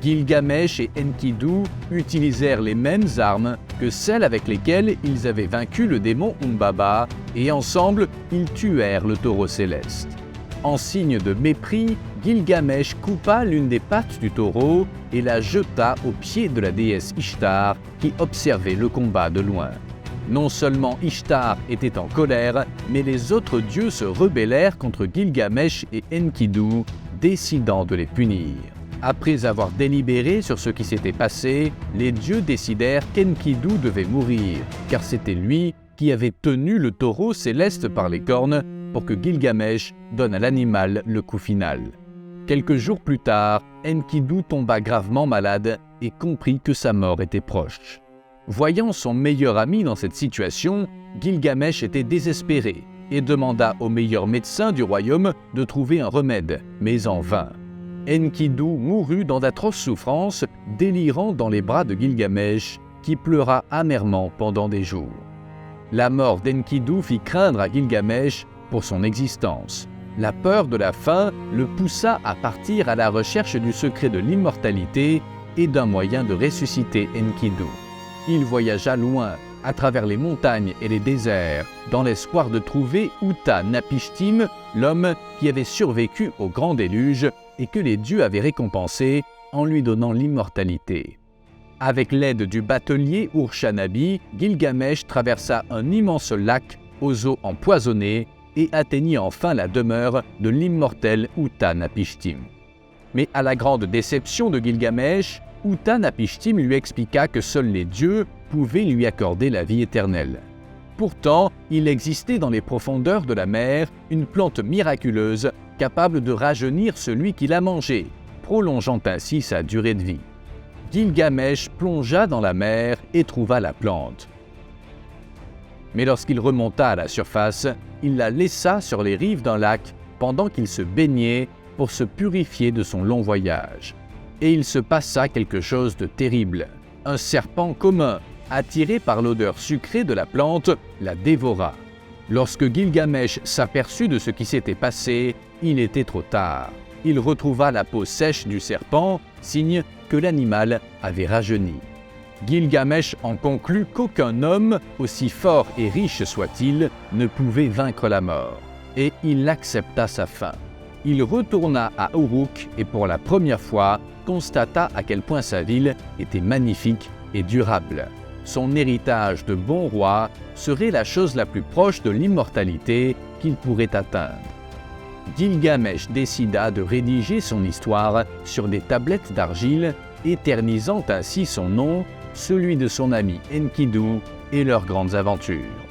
Gilgamesh et Enkidu utilisèrent les mêmes armes que celles avec lesquelles ils avaient vaincu le démon Humbaba et ensemble, ils tuèrent le taureau céleste. En signe de mépris, Gilgamesh coupa l'une des pattes du taureau et la jeta aux pieds de la déesse Ishtar qui observait le combat de loin. Non seulement Ishtar était en colère, mais les autres dieux se rebellèrent contre Gilgamesh et Enkidu, décidant de les punir. Après avoir délibéré sur ce qui s'était passé, les dieux décidèrent qu'Enkidu devait mourir, car c'était lui qui avait tenu le taureau céleste par les cornes pour que Gilgamesh donne à l'animal le coup final. Quelques jours plus tard, Enkidu tomba gravement malade et comprit que sa mort était proche. Voyant son meilleur ami dans cette situation, Gilgamesh était désespéré et demanda au meilleur médecin du royaume de trouver un remède, mais en vain. Enkidu mourut dans d'atroces souffrances, délirant dans les bras de Gilgamesh, qui pleura amèrement pendant des jours. La mort d'Enkidu fit craindre à Gilgamesh pour son existence. La peur de la faim le poussa à partir à la recherche du secret de l'immortalité et d'un moyen de ressusciter Enkidu. Il voyagea loin, à travers les montagnes et les déserts, dans l'espoir de trouver Uta-Napishtim, l'homme qui avait survécu au grand déluge et que les dieux avaient récompensé en lui donnant l'immortalité. Avec l'aide du batelier Urshanabi, Gilgamesh traversa un immense lac aux eaux empoisonnées et atteignit enfin la demeure de l'immortel Uta-Napishtim. Mais à la grande déception de Gilgamesh, Uta-Napishtim lui expliqua que seuls les dieux pouvaient lui accorder la vie éternelle. Pourtant, il existait dans les profondeurs de la mer une plante miraculeuse capable de rajeunir celui qui la mangeait, prolongeant ainsi sa durée de vie. Gilgamesh plongea dans la mer et trouva la plante. Mais lorsqu'il remonta à la surface, il la laissa sur les rives d'un lac pendant qu'il se baignait pour se purifier de son long voyage. Et il se passa quelque chose de terrible. Un serpent commun, attiré par l'odeur sucrée de la plante, la dévora. Lorsque Gilgamesh s'aperçut de ce qui s'était passé, il était trop tard. Il retrouva la peau sèche du serpent, signe que l'animal avait rajeuni. Gilgamesh en conclut qu'aucun homme, aussi fort et riche soit-il, ne pouvait vaincre la mort. et il accepta sa fin. Il retourna à Uruk et pour la première fois constata à quel point sa ville était magnifique et durable. Son héritage de bon roi serait la chose la plus proche de l'immortalité qu'il pourrait atteindre. Gilgamesh décida de rédiger son histoire sur des tablettes d'argile, éternisant ainsi son nom, celui de son ami Enkidu et leurs grandes aventures.